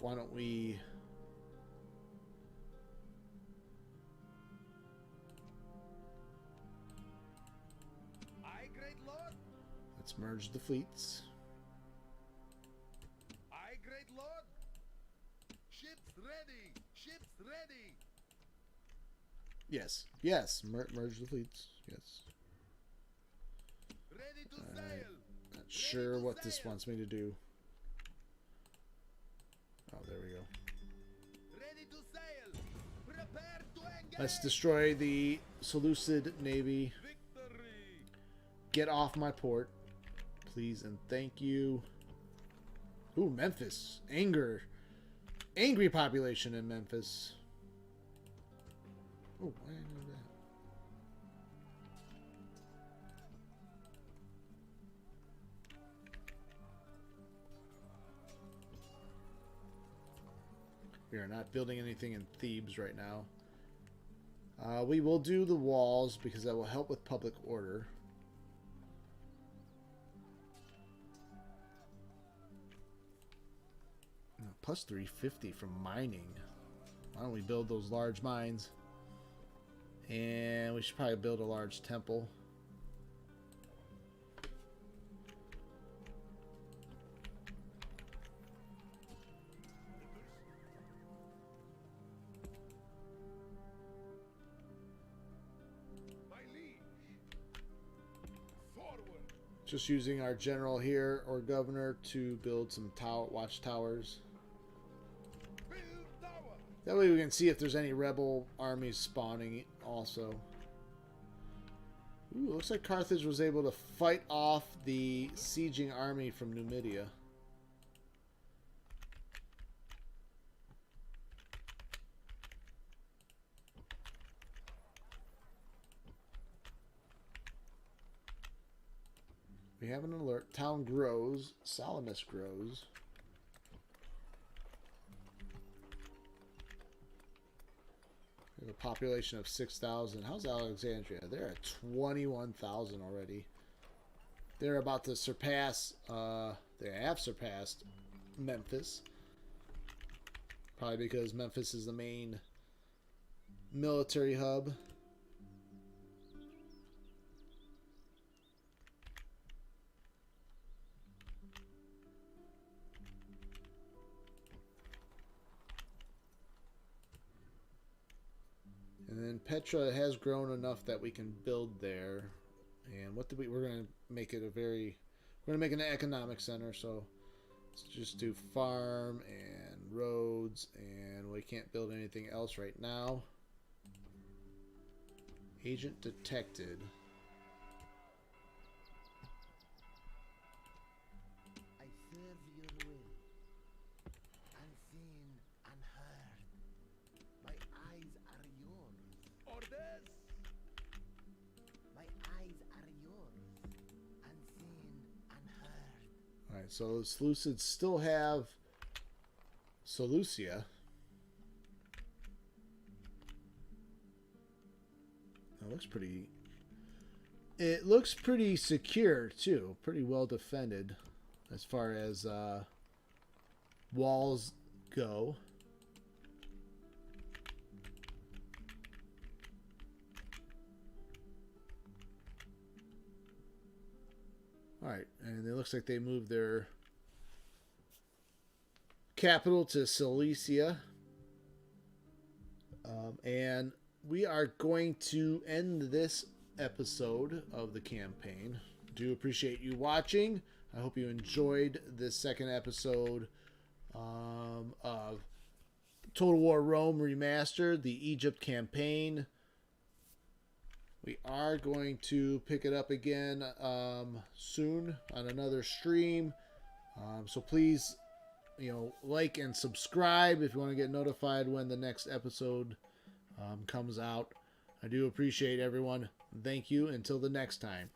Why don't we... Aye, great lord. Let's merge the fleets. Aye, great lord. Ships ready. Ships ready. Yes. Yes. Merge the fleets. Yes. Ready to sail. Not sure what this wants me to do. Oh, there we go. Ready to sail. Prepare to engage. Let's destroy the Seleucid navy. Victory. Get off my port, please and thank you. Ooh, Memphis. Angry population in Memphis. Oh, why did I know that? We are not building anything in Thebes right now. We will do the walls because that will help with public order. Plus 350 from mining. Why don't we build those large mines? And we should probably build a large temple. My liege. Forward. Just using our general here or governor to build some watchtowers. Build tower. That way we can see if there's any rebel armies spawning also. Ooh, looks like Carthage was able to fight off the sieging army from Numidia. We have an alert. Town grows. Salamis grows. We have a population of 6,000. How's Alexandria? They're at 21,000 already. They're about to surpass, they have surpassed Memphis. Probably because Memphis is the main military hub. And then Petra has grown enough that we can build there. And what did we're going to make it we're going to make it an economic center. So let's just do farm and roads, and we can't build anything else right now. Agent detected. I serve your will, unseen, unheard. My eyes are yours. Orders. My eyes are yours, unseen, unheard. Alright, so the Seleucids still have Seleucia. That looks pretty... It looks pretty secure, too. Pretty well defended as far as walls go. Alright, and it looks like they moved their capital to Cilicia. And we are going to end this episode of the campaign. Do appreciate you watching. I hope you enjoyed this second episode of Total War Rome Remastered, the Egypt campaign. We are going to pick it up again soon on another stream. So please, like and subscribe if you want to get notified when the next episode comes out. I do appreciate everyone. Thank you. Until the next time.